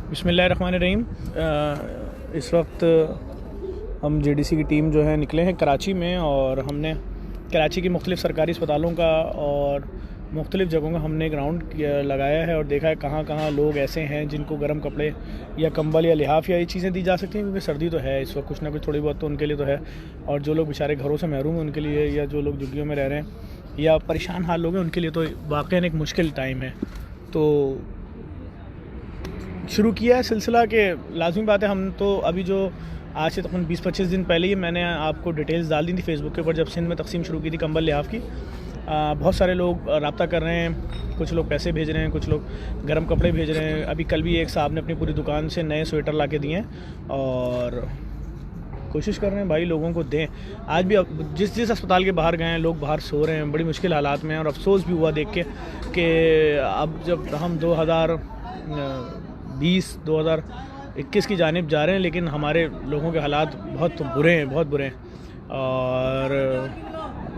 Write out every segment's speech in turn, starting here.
बिस्मिल्लाहिर्रहमानिर्रहीम। इस वक्त हम जेडीसी की टीम जो है निकले हैं कराची में, और हमने कराची की मुख्तलिफ़ सरकारी अस्पतालों का और मुख्तलिफ़ जगहों का हमने ग्राउंड लगाया है और देखा है कहाँ कहाँ लोग ऐसे हैं जिनको गर्म कपड़े या कंबल या लिहाफ या ये चीज़ें दी जा सकती हैं, क्योंकि सर्दी तो है इस वक्त, कुछ ना कुछ थोड़ी बहुत तो उनके लिए तो है। और जो लोग बेचारे घरों से महरूम हैं उनके लिए, या जो लोग झुग्गियों में रह रहे हैं या परेशान हाल लोग हैं, उनके लिए तो वाक़ई एक मुश्किल टाइम है। तो शुरू किया है सिलसिला के लाजमी बात है, हम तो अभी जो आज से तकरीबन 20-25 दिन पहले ही मैंने आपको डिटेल्स डाल दी थी फेसबुक के ऊपर, जब सिंध में तकसीम शुरू की थी कंबल लिहाफ की। बहुत सारे लोग रब्ता कर रहे हैं, कुछ लोग पैसे भेज रहे हैं, कुछ लोग गर्म कपड़े भेज रहे हैं। अभी कल भी एक साहब ने अपनी पूरी दुकान से नए स्वेटर ला के दिए हैं और कोशिश कर रहे हैं भाई लोगों को दें। आज भी जिस अस्पताल के बाहर गए हैं लोग बाहर सो रहे हैं, बड़ी मुश्किल हालात में हैं। और अफसोस भी हुआ देख के कि अब जब हम 2020-2021 की जानिब जा रहे हैं, लेकिन हमारे लोगों के हालात बहुत बुरे हैं, बहुत बुरे हैं। और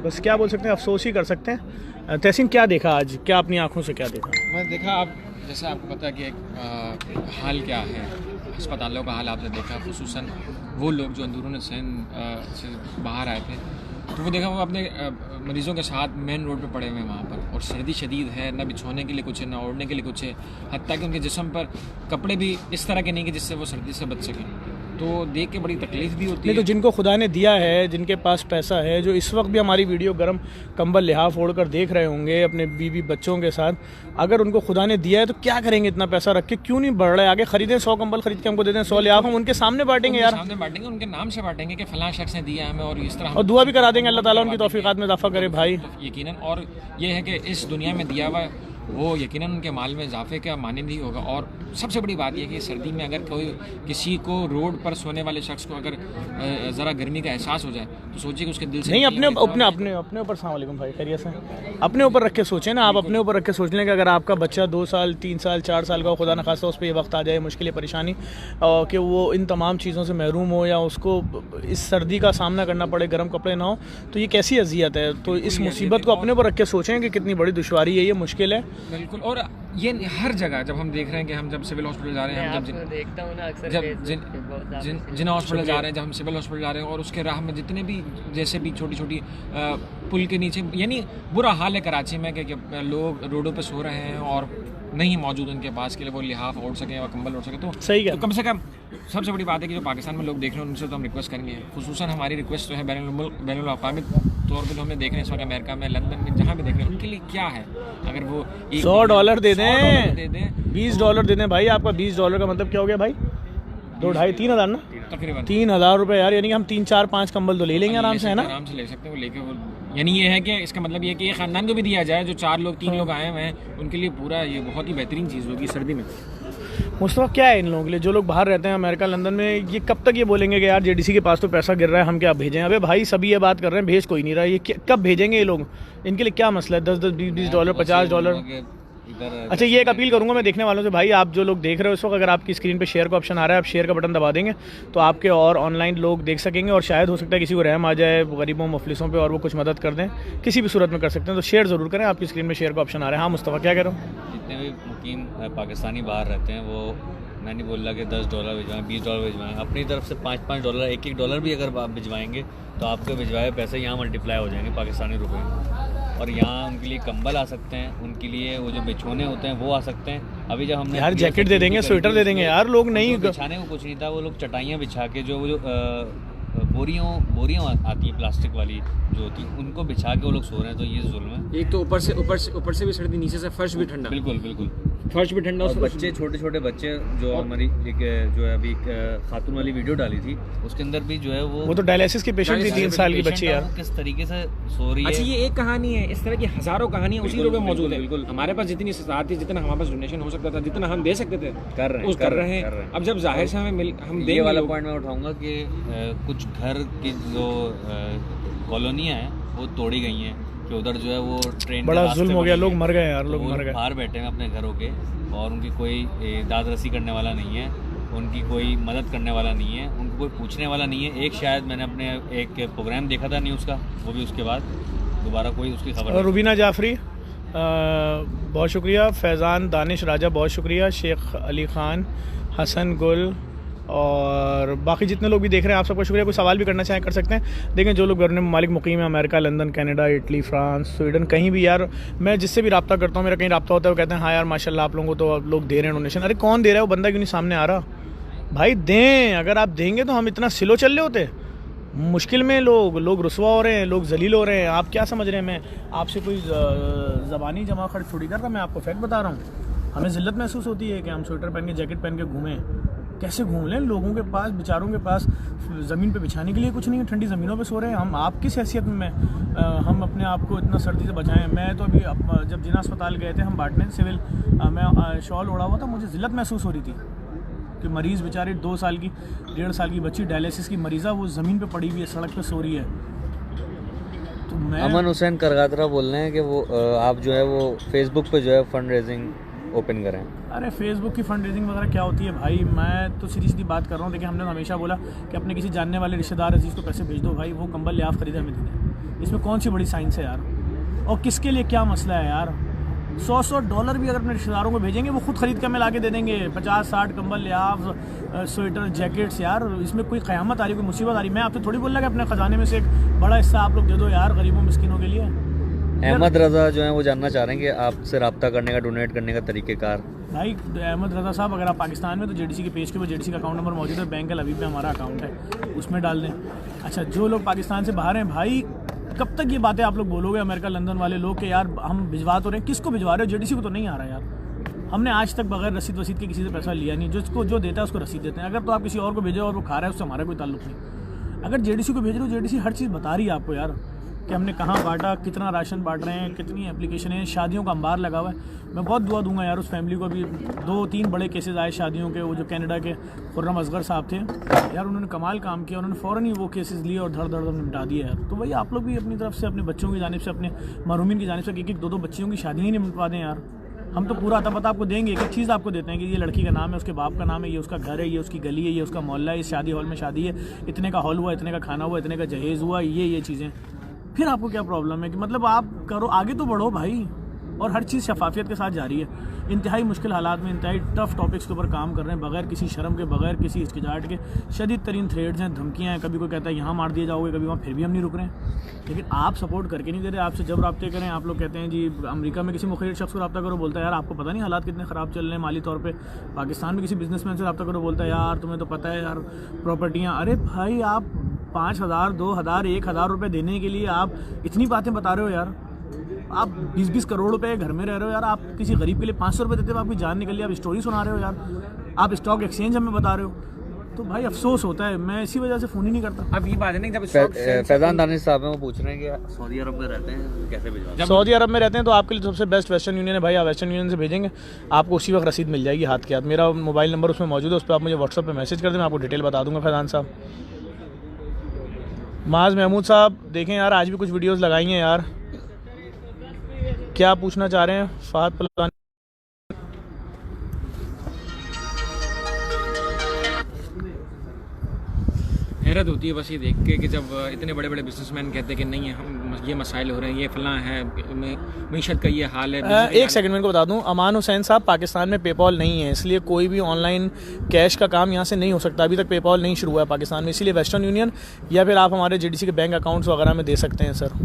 बस क्या बोल सकते हैं, अफसोस ही कर सकते हैं। तहसीन, क्या देखा आज, क्या अपनी आंखों से क्या देखा? मैं देखा, आप जैसे आपको पता है कि हाल क्या है अस्पतालों का हाल आपने देखा, खुसूसन वो लोग जो अंदरूनी सिंध से बाहर आए थे, तो वो देखा वो अपने मरीज़ों के साथ मेन रोड पे पड़े हुए हैं वहाँ पर, और सर्दी शदीद है, ना बिछोने के लिए कुछ है, ना ओढ़ने के लिए कुछ है, हत्ता कि उनके जिस्म पर कपड़े भी इस तरह के नहीं कि जिससे वो सर्दी से बच सकें। तो देख के बड़ी तकलीफ भी होती है। तो जिनको खुदा ने दिया है, जिनके पास पैसा है, जो इस वक्त भी हमारी वीडियो गर्म कंबल लिहाफ ओढ़ कर देख रहे होंगे अपने बीवी बच्चों के साथ, अगर उनको खुदा ने दिया है तो क्या करेंगे इतना पैसा रख के? क्यों नहीं बढ़ रहे आगे? खरीदें 100 कंबल खरीद के हमको दे दें, 100 लिहाफ हम उनके सामने बांटेंगे यार, सामने बांटेंगे, उनके नाम से बांटेंगे कि फलां शख्स ने दिया हमें, और इस तरह और दुआ भी करा देंगे अल्लाह ताला उनकी तौफीकात में इजाफा करे भाई, यकीनन। और ये है कि इस दुनिया में दिया हुआ वो यकीनन उनके माल में इजाफे का मानंद ही होगा। और सबसे बड़ी बात यह कि सर्दी में अगर कोई किसी को रोड पर सोने वाले शख्स को अगर ज़रा गर्मी का एहसास हो जाए तो सोचिए कि उसके दिल से नहीं, अपने ऊपर। अस्सलाम वालेकुम भाई, खैरियत से? अपने ऊपर रख के सोचें ना, आप अपने ऊपर रख के सोच लें कि अगर आपका बच्चा 2 साल 3 साल 4 साल का, खुदा न खास्ता उस पर ये वक्त आ जाए, मुश्किल परेशानी कि वो इन तमाम चीज़ों से महरूम हो या उसको इस सर्दी का सामना करना पड़े, गर्म कपड़े ना हो, तो ये कैसी अजियत है। तो इस मुसीबत को अपने ऊपर रख के सोचें कि कितनी बड़ी दुश्वारी है, ये मुश्किल है बिल्कुल। और ये हर जगह जब हम देख रहे हैं कि हम जब सिविल हॉस्पिटल जा रहे हैं, हम जिन हॉस्पिटल जा रहे हैं, जब हम सिविल हॉस्पिटल जा रहे हैं, और उसके राह में जितने भी जैसे भी छोटी छोटी पुल के नीचे, यानी बुरा हाल है कराची में कि लोग रोडों पे सो रहे हैं और नहीं मौजूद उनके पास के लिए वो लिहाफ ओढ़ सकें और कंबल ओढ़ सकें। तो सही है, तो कम से कम सबसे बड़ी बात है कि जो पाकिस्तान में लोग देख रहे हैं उनसे तो हम रिक्वेस्ट करेंगे, खुसूसन हमारी रिक्वेस्ट जो है बैनुल अक़वामी तौर पर जो हमें देख रहे हैं इस वक्त अमेरिका में, लंदन में, जहाँ भी देख रहे हैं, उनके लिए क्या है अगर वो $100 दे दें, $20 दे दें भाई। आपका $20 का मतलब क्या हो गया भाई? 2-2.5-3 हज़ार ना, तकरीबन 3,000 रुपये यार, यानी कि हम 3-4-5 कंबल तो ले लेंगे आराम से, है ना? आराम से ले सकते हैं वो लेके। वो यानी ये है कि इसका मतलब ये है कि ये ख़ानदान को भी दिया जाए, जो 4 लोग 3 लोग आए हुए हैं उनके लिए पूरा ये बहुत ही बेहतरीन चीज़ होगी सर्दी में। मुस्तफ़ा, क्या है इन लोगों के लिए जो लोग बाहर रहते हैं अमेरिका लंदन में, ये कब तक ये बोलेंगे कि यार जेडीसी के पास तो पैसा गिर रहा है, हम क्या भेजें? अबे भाई सभी ये बात कर रहे हैं, भेज कोई नहीं रहा, ये कब भेजेंगे ये लोग? इनके लिए क्या मसला है? $10, $20, $50। अच्छा, ये एक अपील करूंगा मैं देखने वालों से, भाई आप जो लोग देख रहे हो इस वक्त, अगर आपकी स्क्रीन पे शेयर का ऑप्शन आ रहा है, आप शेयर का बटन दबा देंगे तो आपके और ऑनलाइन लोग देख सकेंगे, और शायद हो सकता है किसी को रहम आ जाए गरीबों मुफलिसों पे और वो कुछ मदद कर दें, किसी भी सूरत में कर सकते हैं। तो शेयर ज़रूर करें, आपकी स्क्रीन में शेयर का ऑप्शन आ रहा है। हाँ मुस्तफ़ा, क्या कह रहा हूँ? जितने भी मुकीम पाकिस्तानी बाहर रहते हैं, वो मैं नहीं बोल रहा कि $10 भिजवाएँ, $20 भिजवाएँ, अपनी तरफ से $5-5, $1-1 भी अगर आप भिजवाएंगे तो आपके भिजवाए पैसे यहाँ मल्टीप्लाई हो जाएंगे पाकिस्तानी रुपए में, और यहाँ उनके लिए कंबल आ सकते हैं, उनके लिए वो जो बिछोने होते हैं वो आ सकते हैं। अभी जब हमने यार जैकेट दे देंगे, स्वेटर दे देंगे यार, लोग नहीं बिछाने को कुछ नहीं था, वो लोग चटाइयाँ बिछा के जो बोरियाँ आती हैं प्लास्टिक वाली जो होती है, उनको बिछा के वो लोग सो रहे हैं। तो ये जुल्म है। एक तो ऊपर से भी सर्दी, नीचे से फर्श भी ठंडा। बिल्कुल फर्श भी ठंडा। और बच्चे, छोटे बच्चे, जो हमारी एक जो है अभी खातून वाली वीडियो डाली थी उसके अंदर भी जो है वो तो डायलिसिस की पेशेंट थी, 3 साल की बच्ची यार, किस तरीके से सो रही है। अच्छा, ये एक कहानी है, इस तरह की हज़ारों कहानियाँ उसी लोग में मौजूद है। बिल्कुल, हमारे पास जितनी इस्तात थी, जितना हमारे पास डोनेशन हो सकता था, जितना हम दे सकते थे, कर रहे हैं। अब जब जाहिर से हमें हम ये वाला पॉइंट मैं उठाऊंगा कि कुछ घर की जो कॉलोनियाँ हैं वो तोड़ी गई हैं, कि उधर जो है वो ट्रेन बड़ा जुल्म हो गया, लोग मर गए यार, लोग मर गए, बाहर बैठे हैं अपने घरों के, और उनकी कोई दाद रसी करने वाला नहीं है, उनकी कोई मदद करने वाला नहीं है, उनको कोई पूछने वाला नहीं है। एक शायद मैंने अपने एक प्रोग्राम देखा था न्यूज़ का, वो भी उसके बाद दोबारा कोई उसकी खबर। रुबीना जाफरी बहुत शुक्रिया फैज़ान, दानिश राजा बहुत शुक्रिया, शेख अली ख़ान, हसन गुल और बाकी जितने लोग भी देख रहे हैं आप सबका शुक्रिया। कोई सवाल भी करना चाहें कर सकते हैं। देखें जो लोग बैरून ममालिक मुकीम हैं, America, London, Canada, Italy, France, Sweden, कहीं भी यार मैं जिससे भी रब्ता करता हूँ, मेरा कहीं रब्ता होता है, वो कहते हैं हाँ यार माशाल्लाह आप लोगों को तो आप लोग दे रहे हैं डोनेशन। अरे कौन दे रहा है, वो बंदा क्यों नहीं सामने आ रहा? भाई दें, अगर आप देंगे तो हम इतना स्लो चल रहे होते। मुश्किल में लोग रुसवा हो रहे हैं, लोग जलील हो रहे हैं। आप क्या समझ रहे हैं मैं आपसे कोई ज़बानी जमा खर्च थोड़ी कर रहा, मैं आपको फैक्ट बता रहा हूँ। हमें ज़िल्लत महसूस होती है कि हम स्वेटर पहन के, जैकेट पहन के घूमें। कैसे घूम लें? लोगों के पास, बेचारों के पास ज़मीन पे बिछाने के लिए कुछ नहीं है, ठंडी ज़मीनों पे सो रहे हैं। हम आप किस हैसियत में हम अपने आप को इतना सर्दी से बचाएं? मैं तो अभी जब जिना अस्पताल गए थे हम बांटने सिविल, मैं शॉल ओढ़ा हुआ था, मुझे ज़िल्लत महसूस हो रही थी कि मरीज़ बेचारे 2 साल की 1.5 साल की बच्ची डायलिसिस की मरीज़ा, वो ज़मीन पे पड़ी हुई है, सड़क पे सो रही है। तो मैं अमन हुसैन करगातरा बोल रहे हैं कि वो आप जो है वो फेसबुक पे जो है फंड रेजिंग ओपन करें। अरे फेसबुक की फंड रेजिंग वगैरह क्या होती है भाई? मैं तो सीधी बात कर रहा हूँ। देखिए हमने हमेशा बोला कि अपने किसी जानने वाले रिश्तेदार अजीज़ को पैसे भेज दो भाई, वो कंबल लिहाफ खरीदे हमें दे दें। इसमें कौन सी बड़ी साइंस है यार? और किसके लिए क्या मसला है यार? $100 भी अगर अपने रिश्तेदारों को भेजेंगे वो खुद खरीद के हमें ला के दे देंगे। 50-60 कंबल, लिहाफ, स्वेटर, जैकेट्स। यार इसमें कोई क़यामत आ रही, कोई मुसीबत आ रही? मैं आपसे थोड़ी बोल रहा कि अपने ख़जाने में से एक बड़ा हिस्सा आप लोग दे दो यार गरीबों मिस्किनों के लिए। अहमद रज़ा जो है वो जानना चाह रहे हैं कि आपसे रब्ता करने का, डोनेट करने का तरीक़ेकार। भाई अहमद रज़ा साहब, अगर आप पाकिस्तान में तो जेडीसी के पेज के ऊपर जेडीसी का अकाउंट नंबर मौजूद है, बैंक अल अवीब में हमारा अकाउंट है, उसमें डाल दें। अच्छा, जो लोग पाकिस्तान से बाहर हैं भाई, कब तक ये बातें आप लोग बोलोगे अमेरिका, लंदन वाले लोग कि यार हम भिजवा तो रहे हैं? किसको भिजवा रहे हो? जेडीसी को तो नहीं आ रहा यार। हमने आज तक बगैर रसीद वसीद के किसी से पैसा लिया नहीं। जिसको जो देता है उसको रसीद देते हैं। अगर तो आप किसी और को भेजो और वो खा रहा है, उससे हमारा कोई ताल्लुक नहीं। अगर जेडीसी को भेज रहे हो, जेडीसी हर चीज़ बता रही है आपको यार कि हमने कहाँ बांटा, कितना राशन बांट रहे हैं, कितनी एप्लीकेशन है, शादियों का अंबार लगा हुआ है। मैं बहुत दुआ दूंगा यार उस फैमिली को। अभी 2-3 बड़े केसेस आए शादियों के, वो जो कनाडा के खुर्रम असगर साहब थे यार, उन्होंने कमाल काम किया। उन्होंने फ़ौरन ही वो केसेस लिए और धड़ निपटा दिए यार। तो भाई आप लोग भी अपनी तरफ से, अपने बच्चों की जानिब से, अपने महरूमीन की जानिब से 1-2 बच्चियों की शादियाँ ही नहीं निपटवा दें यार। हम तो पूरा अता पता आपको देंगे, एक चीज़ आपको देते हैं कि ये लड़की का नाम है, उसके बाप का नाम है, ये उसका घर है, ये उसकी गली है, ये उसका मोहल्ला है, इस शादी हॉल में शादी है, इतने का हॉल हुआ, इतने का खाना हुआ, इतने का जहेज़ हुआ, ये चीज़ें। फिर आपको क्या प्रॉब्लम है कि मतलब आप करो, आगे तो बढ़ो भाई। और हर चीज़ शफाफियत के साथ जारी है। इंतहाई मुश्किल हालात में, इंतहाई टफ टॉपिक्स के ऊपर काम कर रहे हैं, बगैर किसी शर्म के, बगैर किसी हिचकिचाहट के। शदीद तरीन थ्रेड्स हैं, धमकियाँ हैं, कभी कोई कहता है यहाँ मार दिए जाओगे, कभी वहाँ, फिर भी हम नहीं रुक रहे हैं। लेकिन आप सपोर्ट करके नहीं दे रहे। आपसे जब रब्ते करें आप लोग कहते हैं जी अमेरिका में किसी मुखिर शख्स को रब्ता करो, बोलता है यार आपको पता नहीं हालात कितने ख़राब चल रहे हैं माली तौर पर। पाकिस्तान में किसी बिजनेसमैन से रब्ता करो, बोलता है यार तुम्हें तो पता है यार प्रॉपर्टियाँ। अरे भाई आप 5,000, 2,000, 1,000 रुपये देने के लिए आप इतनी बातें बता रहे हो यार। आप 20-20 करोड़ रुपए घर में रह रहे हो यार। आप किसी गरीब के लिए 500 रुपये देते हो, आपकी जान निकल ली। आप स्टोरी सुना रहे हो यार। आप स्टॉक एक्सचेंज हमें बता रहे हो। तो भाई अफसोस होता है। मैं इसी वजह से फ़ोन ही नहीं करता। अब ये बात है नहीं, जब फैज़ान दानिश साहब हैं, वो पूछ रहे हैं कि सऊदी अरब में रहते हैं, कैसे भिजवा? सऊदी अरब में रहते हैं तो आपके लिए सबसे बेस्ट वेस्टर्न यूनियन है भाई। आप वेस्टर्न यूनियन से भेजेंगे, आपको उसी वक्त रसीद मिल जाएगी हाथ के हाथ। मेरा मोबाइल नंबर उसमें मौजूद है, उस पर आप मुझे व्हाट्सअप पर मैसेज कर दें, मैं आपको डिटेल बता दूँगा। फैज़ान साहब, माज महमूद साहब, देखें यार आज भी कुछ वीडियोज़ लगाई हैं यार। क्या पूछना चाह रहे हैं फ़हद पलवानी? हैरत होती है बस ये देख के कि जब इतने बड़े बड़े बिजनेसमैन कहते हैं कि नहीं हम ये मसाइल हो रहे हैं, ये फलां है, मीशत का ये हाल है। एक सेकंड में को बता दूं, अमान हुसैन साहब, पाकिस्तान में पेपॉल नहीं है, इसलिए कोई भी ऑनलाइन कैश का काम यहाँ से नहीं हो सकता। अभी तक पेपॉल नहीं शुरू हुआ है पाकिस्तान में, इसीलिए वेस्टर्न यूनियन या फिर आप हमारे जेडीसी के बैंक अकाउंट्स वगैरह में दे सकते हैं सर।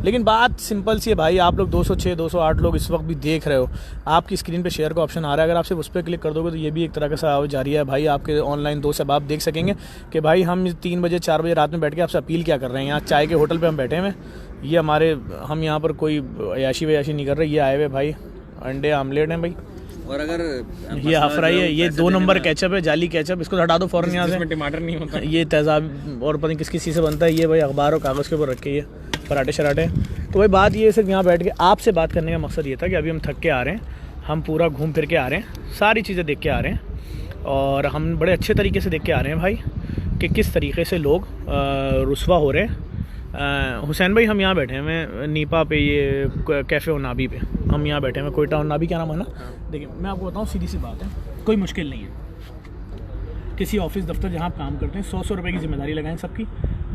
लेकिन बात सिंपल सी है भाई, आप लोग 206, 208 लोग इस वक्त भी देख रहे हो, आपकी स्क्रीन पे शेयर का ऑप्शन आ रहा है। अगर आप सिर्फ उस पर क्लिक कर दोगे तो ये भी एक तरह का जारी है भाई। आपके ऑनलाइन दोस्त अब आप देख सकेंगे कि भाई हम 3 बजे 4 बजे रात में बैठ के आपसे अपील क्या कर रहे हैं। यहाँ चाय के होटल पे हम बैठे हुए, ये हमारे, हम यहाँ पर कोई अयाशी वयाशी नहीं कर रहे। ये आए हुए भाई अंडे आमलेट हैं भाई, और अगर ये हाफराई है, ये 2 नंबर केचप है, जाली केचप, इसको हटा दो फ़ौरन यहाँ से। टमाटर नहीं होता, ये तेज़ाब और पता नहीं किस चीज़ से बनता है। ये भाई अखबार और कागज़ के ऊपर रखे ये पराठे शराठे। तो भाई बात ये सिर्फ यहाँ बैठ के आपसे बात करने का मकसद ये था कि अभी हम थक के आ रहे हैं, हम पूरा घूम फिर के आ रहे हैं, सारी चीज़ें देख के आ रहे हैं, और हम बड़े अच्छे तरीके से देख के आ रहे हैं भाई कि किस तरीके से लोग रुस्वा हो रहे हैं। हुसैन भाई हम यहाँ बैठे हैं, मैं नीपा पे, ये कैफ़े और नाबी पे हम यहाँ बैठे हैं, कोयटा और नाबी क्या नाम है ना। देखिए मैं आपको बताऊँ, सीधी सी बात है, कोई मुश्किल नहीं है। किसी ऑफिस दफ्तर जहाँ आप काम करते हैं, 100 रुपये की जिम्मेदारी लगाएं सबकी,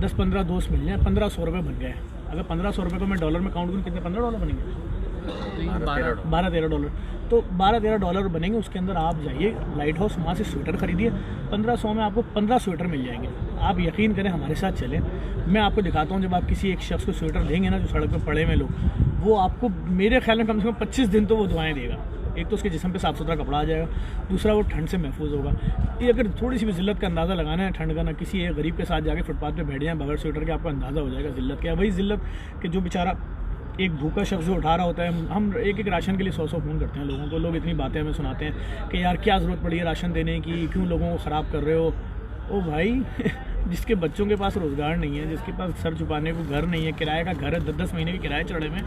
10-15 दोस्त मिल जाए, 1500 रुपये बन गए। अगर 1500 रुपये को मैं डॉलर में काउंट करूँ कितने $15 बनेंगे? $12-13 तो $12-13 बनेंगे। उसके अंदर आप जाइए लाइट हाउस, वहाँ से स्वेटर खरीदिए, 1500 में आपको 15 स्वेटर मिल जाएंगे। आप यकीन करें, हमारे साथ चलें, मैं आपको दिखाता हूँ। जब आप किसी एक शख्स को स्वेटर देंगे ना, जो सड़क पर पड़े हुए लोग, वो आपको मेरे ख्याल में कम से कम 25 दिन तो वो दुआएं देगा। एक तो उसके जिस्म पे साफ़ सुथरा कपड़ा आ जाएगा, दूसरा वो ठंड से महफूज होगा। ये अगर थोड़ी सी भी ज़िल्लत का अंदाज़ा लगाना है ठंड का, ना किसी एक गरीब के साथ जाके फुटपाथ पे बैठ जाएं बगैर स्वेटर के, आपको अंदाज़ा हो जाएगा ज़िल्लत क्या। वही ज़िल्लत कि जो बेचारा एक भूखा शख्स जो उठा रहा होता है। हम एक राशन के लिए 100 फ़ोन करते हैं लोगों को, लोग इतनी बातें हमें सुनाते हैं कि यार क्या ज़रूरत पड़ी है राशन देने की, क्यों लोगों को ख़राब कर रहे हो। ओ भाई जिसके बच्चों के पास रोज़गार नहीं है, जिसके पास सर छुपाने को घर नहीं है, किराए का घर है, 10-10 महीने के किराए चढ़े में,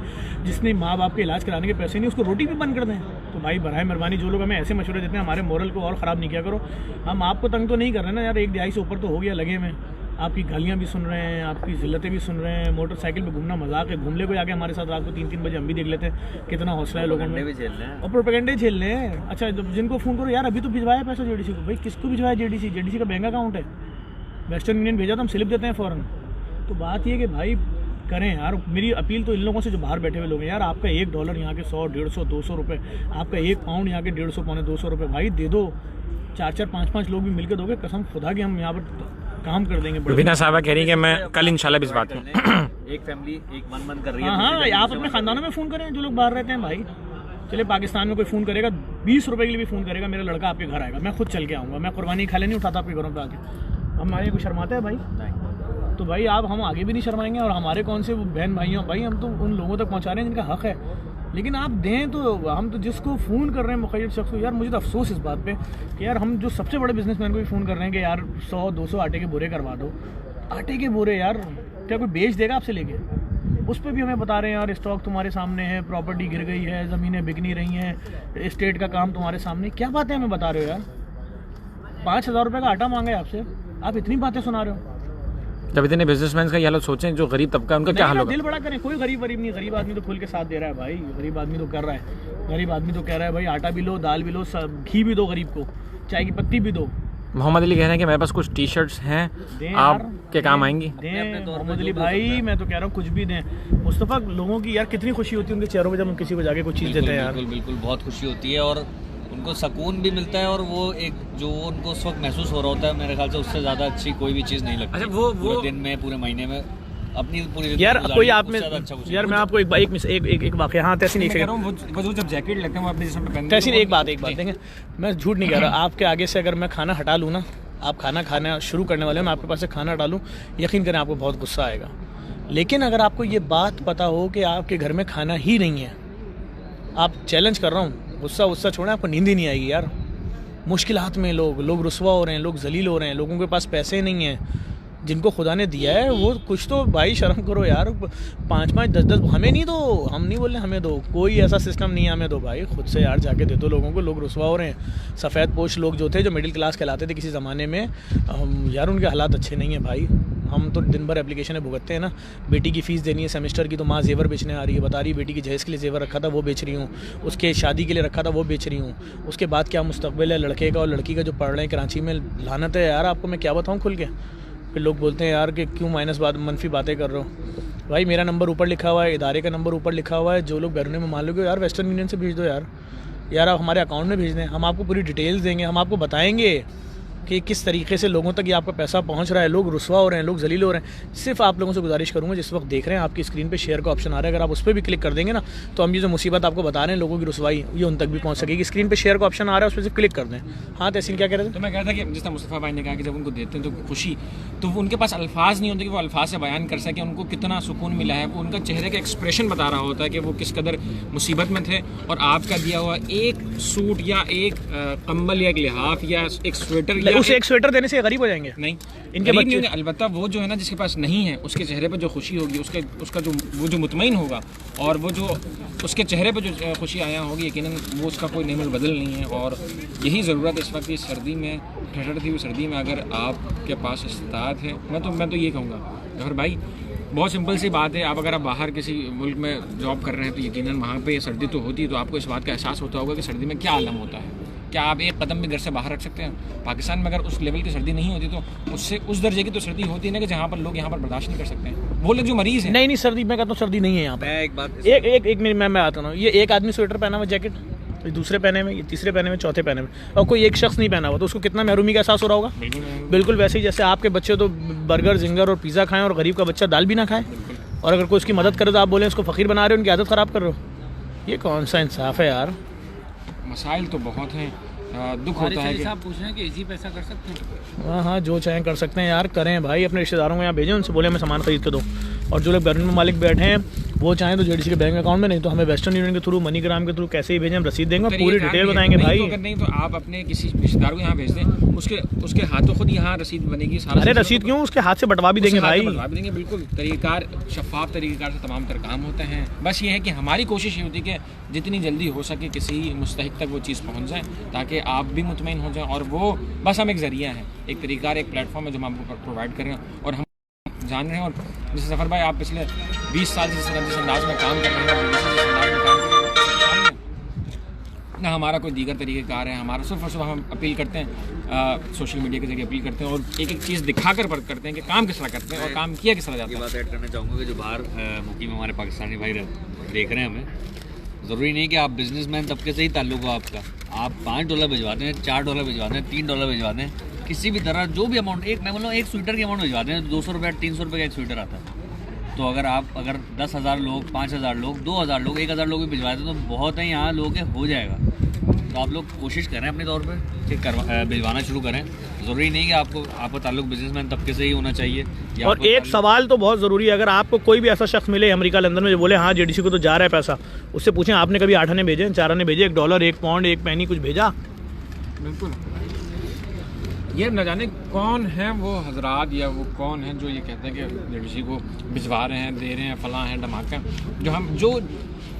जिसने माँ बाप के इलाज कराने के पैसे नहीं, उसको रोटी भी बंद कर दें। तो भाई बराए मेहरबानी, जो लोग हमें ऐसे मशवरे देते हैं, हमारे मोरल को और ख़राब नहीं किया करो। हम आपको तंग तो नहीं कर रहे ना यार, एक दिहाई से ऊपर तो हो गया लगे में। आपकी गालियाँ भी सुन रहे हैं, आपकी ज़िल्लतें भी सुन रहे हैं। मोटरसाइकिल पे घूमना मजाक है, घूम ले कोई आके हमारे साथ रात को 3-3 बजे, हम भी देख लेते हैं कितना हौसला है लोगों में, और प्रोपेगेंडे झेल रहे हैं। अच्छा, जिनको फ़ोन करो यार अभी तो भिजवाया पैसा जेडीसी को, भाई किसको भिजवाया? जेडीसी का बैंक अकाउंट है, वेस्टर्न यूनियन भेजा तो हम स्लिप देते हैं फ़ौरन। तो बात ये कि भाई करें यार। मेरी अपील तो इन लोगों से जो बाहर बैठे हुए लोग हैं यार, आपका $1 यहाँ के 100, 150, 200 रुपये, आपका 1 पाउंड यहाँ के 150, पौने 200 रुपये, भाई दे दो। 4-4, 5-5 लोग भी मिलकर दोगे, कसम खुदा की हम यहाँ पर काम कर देंगे। रुबीना साहबा कह रही है कि मैं कल इंशाल्लाह भी इस बात में एक फैमिली एक मन कर रही है। हाँ, आप अपने खानदानों में फ़ोन करें जो लोग बाहर रहते हैं भाई। चले पाकिस्तान में कोई फ़ोन करेगा, 20 रुपये के लिए भी फ़ोन करेगा, मेरा लड़का आपके घर आएगा, मैं खुद चल के आऊँगा। मैं कुर्बानी खाले नहीं उठाता आपके घरों पर आके। हमारे कुछ शर्माते हैं भाई? तो भाई आप हम आगे भी नहीं शर्माएंगे। और हमारे कौन से बहन भाइयों, भाई हम तो उन लोगों तक पहुँचा रहे हैं जिनका हक़ है, लेकिन आप दें तो। हम तो जिसको फ़ोन कर रहे हैं मुक़य्यद शख्स को, यार मुझे तो अफसोस इस बात पे कि यार हम जो सबसे बड़े बिजनेसमैन को भी फ़ोन कर रहे हैं कि यार 100-200 आटे के बोरे करवा दो। आटे के बोरे यार क्या कोई बेच देगा आपसे लेके? उस पर भी हमें बता रहे हैं यार स्टॉक तुम्हारे सामने है, प्रॉपर्टी गिर गई है, ज़मीनें बिक नहीं रही हैं, स्टेट का काम तुम्हारे सामने। क्या बातें हमें बता रहे हो यार? 5,000 रुपये का आटा मांगे आपसे, आप इतनी बातें सुना रहे हो। जब इतने बिजनेसमैन का ये हालत सोचें, जो गरीब तबका उनका क्या हाल होगा? दिल बड़ा करें, कोई गरीब नहीं, गरीब आदमी तो खुल के साथ दे रहा है भाई। गरीब आदमी तो कर रहा है, गरीब आदमी तो कह रहा है भाई आटा भी लो, दाल भी लो, घी भी दो गरीब को, चाय की पत्ती भी दो। मोहम्मद अली कह रहे हैं कि मेरे पास कुछ टी-शर्ट्स हैं, आपके काम आएंगी। मोहम्मद अली भाई मैं तो कह रहा हूँ कुछ भी दें। मुस्तफ़ा, लोगों की यार कितनी खुशी होती है उनके चेहरों पे जब हम किसी को जाके कुछ चीज़ देते हैं यार। बिल्कुल बहुत खुशी होती है और उनको सुकून भी मिलता है, और वो एक जो उनको उस वक्त महसूस हो रहा होता है, मेरे ख्याल से उससे ज़्यादा अच्छी कोई भी चीज़ नहीं लगती। अच्छा, वो पूरे दिन में, पूरे महीने में अपनी पूरी यार कोई आप में यार मैं आपको एक वाक़या, हाँ तहसीन एक सेकंड, वो जब जैकेट लगते हैं वो अपने जिस्म पे पहनते हैं। तहसीन एक बात देखें, मैं झूठ नहीं कह रहा, आपके आगे से अगर मैं खाना हटा लूँ ना, आप खाना शुरू करने वाले, मैं आपके पास से खाना हटा लूँ, यकीन करें आपको बहुत गुस्सा आएगा। लेकिन अगर आपको ये बात पता हो कि आपके घर में खाना ही नहीं है, आप चैलेंज कर रहा हूँ, गुस्सा छोड़ें, आपको नींद ही नहीं आएगी यार। मुश्किलात में लोग रुस्वा हो रहे हैं, लोग जलील हो रहे हैं, लोगों के पास पैसे नहीं हैं, जिनको खुदा ने दिया है वो कुछ तो भाई शर्म करो यार। 5-5, 10-10 हमें नहीं दो, हम नहीं बोल रहे हमें दो, कोई ऐसा सिस्टम नहीं है हमें दो भाई, खुद से यार जाके दे दो लोगों को। लोग रुस्वा हो रहे हैं। सफ़ेद पोश लोग जो थे, जो मिडिल क्लास कहलाते थे किसी ज़माने में, यार उनके हालात अच्छे नहीं हैं भाई। हम तो दिन भर एप्लीकेशनें भुगतते हैं ना। बेटी की फ़ीस देनी है सेमेस्टर की, तो माँ जेवर बेचने आ रही है, बता रही है बेटी की जहेज़ के लिए जेवर रखा था वो बेच रही हूँ, उसके शादी के लिए रखा था वो बेच रही हूँ। उसके बाद क्या मुस्तकबिल है लड़के का और लड़की का जो पढ़ रहे हैं कराची में, लानत है यार आपको, मैं क्या बताऊँ खुल के। फिर लोग बोलते हैं यार कि क्यों मनफी बातें कर रहे हो। भाई मेरा नंबर ऊपर लिखा हुआ है, इदारे का नंबर ऊपर लिखा हुआ है, जो लोग बैरून में मालूम हो यार वेस्टर्न यूनियन से भेज दो यार आप हमारे अकाउंट में भेज दें, हम आपको पूरी डिटेल्स देंगे, हम आपको बताएंगे कि किस तरीके से लोगों तक ये आपका पैसा पहुंच रहा है। लोग रुस्वा हो रहे हैं, लोग जलील हो रहे हैं। सिर्फ आप लोगों से गुजारिश करूंगा, जिस वक्त देख रहे हैं आपकी स्क्रीन पे शेयर का ऑप्शन आ रहा है, अगर आप उस पर भी क्लिक कर देंगे ना, तो हम ये जो मुसीबत आपको बता रहे हैं लोगों की रुसवाई, ये उन तक भी पहुंच सकेगी। स्क्रीन पे शेयर का ऑप्शन आ रहा है, उस पर सिर्फ क्लिक कर दें। हाँ तहसीन क्या कह रहे थे? तो मैं कह रहा था कि जिस तरह मुस्तफ़ा भाई ने कहा कि जब उनको देते हैं तो खुशी, तो वो उनके पास अल्फाज नहीं होते कि वो अल्फाज से बयान कर सकें उनको कितना सुकून मिला है। वो उनका चेहरे का एक्सप्रेशन बता रहा होता है कि वो किस कदर मुसीबत में थे, और आपका दिया हुआ एक सूट या एक कंबल या एक लिहाफ या एक स्वेटर, उसे एक स्वेटर देने से गरीब हो जाएंगे नहीं, इनके बच्चे। अलबत्ता वो जो है ना जिसके पास नहीं है, उसके चेहरे पे जो खुशी होगी, उसका जो मुतमईन होगा, और वो जो उसके चेहरे पे जो खुशी आया होगी, यकीनन वो उसका कोई नेमल बदल नहीं है। और यही ज़रूरत इस वक्त इस सर्दी में, ठंडती हुई सर्दी में, अगर आपके पास इस्तात है, मैं तो ये कहूँगा गफर भाई, बहुत सिंपल सी बात है, अगर आप बाहर किसी मुल्क में जॉब कर रहे हैं तो यकीनन वहाँ पे सर्दी तो होती है, तो आपको इस बात का एहसास होता होगा कि सर्दी में क्या आलम होता है। क्या आप एक कदम भी घर से बाहर रख सकते हैं? पाकिस्तान में अगर उस लेवल की सर्दी नहीं होती तो उससे उस दर्जे की तो सर्दी होती है ना कि जहाँ पर लोग यहाँ पर बर्दाश्त नहीं कर सकते हैं, वो लोग जो मरीज हैं। नहीं सर्दी, मैं कहता हूँ सर्दी नहीं है यहाँ पे। एक बात एक मिनट मैं आता हूँ। ये एक आदमी स्वेटर पहना हुआ, जैकेट, दूसरे पहने में, ये तीसरे पहने में, चौथे पहने में, और कोई एक शख्स नहीं पहना हुआ, तो उसको कितना महरूमी का एहसास हो रहा होगा। बिल्कुल वैसे ही जैसे आपके बच्चे तो बर्गर, जिंगर और पिज़्ज़ा खाएं और गरीब का बच्चा दाल भी ना खाए, और अगर कोई उसकी मदद करे तो आप बोलें उसको फ़कीर बना रहे हो, उनकी आदत ख़राब कर रहे हो। ये कौन सा इंसाफ है यार। मसाइल तो बहुत हैं, दुख होता है कि आप पूछ रहे हैं कि इजी पैसा कर सकते हैं। हाँ, जो चाहें कर सकते हैं यार, करें भाई। अपने रिश्तेदारों को यहाँ भेजें, उनसे बोले हमें सामान खरीद के दो। और जो लोग घर में मालिक बैठे हैं वो चाहें तो जेडीसी के बैंक अकाउंट में, नहीं तो हमें वेस्टर्न यूनियन के थ्रू, मनीग्राम के थ्रू कैसे ही भेजें, हम रसीद देंगे, पूरी डिटेल बताएंगे भाई। अगर नहीं तो आप अपने किसी रिश्तेदार को यहाँ भेज दें, उसके हाथों खुद यहाँ रसीद बनेगी। अरे रसीद क्यों, उसके हाथ से बटवा भी देंगे भाई, बटवा भी देंगे। बिल्कुल तरीक़ेकार, शफाफ तरीक़ेकार से तमाम तर काम होते हैं। बस ये है कि हमारी कोशिश ये होती है कि जितनी जल्दी हो सके किसी मुस्तहिक तक वो चीज़ पहुँच जाए, ताकि आप भी मुतमईन हो जाएँ। और वो बस हम एक ज़रिया हैं, एक तरीक़ार, एक प्लेटफॉर्म है जो हम आपको प्रोवाइड कर रहे हैं और हम जान रहे हैं। और जैसे ज़फ़र भाई, आप पिछले 20 साल से जिस अंदाज में काम कर रहे हैं ना, हमारा कोई दीगर तरीक़ेकार है। हमारा सिर्फ और सिर्फ हम अपील करते हैं, सोशल मीडिया के जरिए अपील करते हैं और एक एक चीज़ दिखाकर करते हैं कि काम किस तरह करते हैं और काम किया किस तरह जाता है। ये बात ऐड करना चाहूँगा कि जो बाहर मुकीम हमारे पाकिस्तानी भाई देख रहे हैं हमें, ज़रूरी नहीं कि आप बिजनेसमैन तबके से ही ताल्लुक़ हो आपका। आप $5 भिजवाते हैं, $4 भिजवाते हैं, $3 भिजवाते हैं, किसी भी तरह जो भी अमाउंट, एक मैं बोलूँ एक स्वेटर की अमाउंट भिजवाते हैं, 200 रुपये 300 रुपये का एक स्वेटर आता है। तो अगर 10,000 लोग, 5,000 लोग, 2,000 लोग, 1,000 लोग भी भिजवाते हैं तो बहुत है, यहाँ लोग हो जाएगा। तो आप लोग कोशिश करें अपने तौर पर कि भिजवाना शुरू करें। ज़रूरी नहीं कि आपका ताल्लुक बिजनेसमैन तबके से ही होना चाहिए। और एक सवाल तो बहुत ज़रूरी है, अगर आपको कोई भी ऐसा शख्स मिले अमेरिका लंदन में जो बोले हाँ जेडीसी को तो जा रहा है पैसा, उससे पूछें आपने कभी 8 आने भेजे, 4 आने भेजे, $1, 1 पाउंड, 1 पैनी कुछ भेजा? बिल्कुल। ये न जाने कौन है वो हजरात या वो कौन है जो ये कहते हैं कि जेडीसी को भिजवा रहे हैं, दे रहे हैं, फलां हैं, धमाका। जो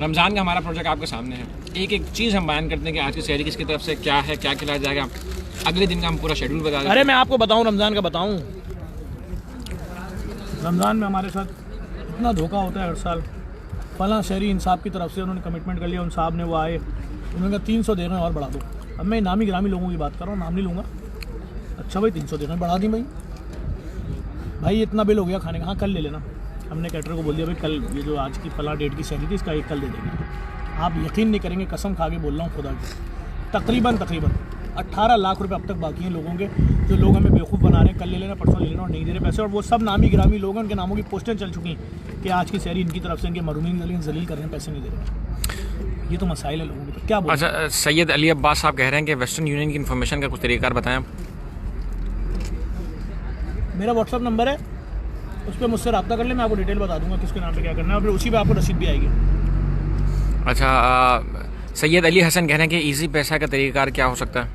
रमज़ान का हमारा प्रोजेक्ट आपके सामने है, एक एक चीज़ हम बयान करते हैं कि आज की सहरी किसकी तरफ से क्या है, क्या खिलाया जाएगा, अगले दिन का हम पूरा शेड्यूल बता दें। अरे मैं आपको बताऊं, रमज़ान का बताऊं, रमज़ान में हमारे साथ इतना धोखा होता है हर साल। फलां शहरी इंसाफ की तरफ से उन्होंने कमिटमेंट कर लिया, उन साहब ने वो आए, उन्होंने कहा 300 दे रहे हैं और बढ़ा दो। अब मैं नामी गिरामी लोगों की बात कर रहा हूँ, नाम नहीं लूँगा। अच्छा भाई 300 दे रहे हैं, बढ़ा दी भाई इतना बिल हो गया खाने का, हाँ कल ले लेना। हमने कैटर को बोल दिया भाई कल ये जो आज की फला डेट की सहरी थी इसका एक कल दे देंगे। आप यकीन नहीं करेंगे, कसम खा के बोल रहा हूँ खुदा की, तकरीबन 18 लाख रुपए अब तक बाकी हैं लोगों के, जो लोग हमें बेवकूफ़ बना रहे हैं, कल ले लेना, परसों ले लेना और नहीं दे रहे पैसे। और वो सब नामी गिरामी लोग हैं, उनके नामों की पोस्टें चल चुकी हैं कि आज की सहरी इनकी तरफ से, इनके मरूमीन जलील कर रहे हैं, पैसे नहीं दे रहे। ये तो मसाइल है लोगों के, तो क्या बोल। अच्छा, सैयद अली अब्बास साहब कह रहे हैं कि वेस्टर्न यूनियन की इन्फॉर्मेशन का कुछ तरीक़ाकार बताएं। मेरा व्हाट्सअप नंबर है, उस पर मुझसे रब्ता कर ले, मैं आपको डिटेल बता दूंगा किसके नाम पे क्या करना है, और फिर उसी पे आपको रसीद भी आएगी। अच्छा, सैयद अली हसन कह रहे हैं कि ईजी पैसा का तरीक़ाकार क्या हो सकता है?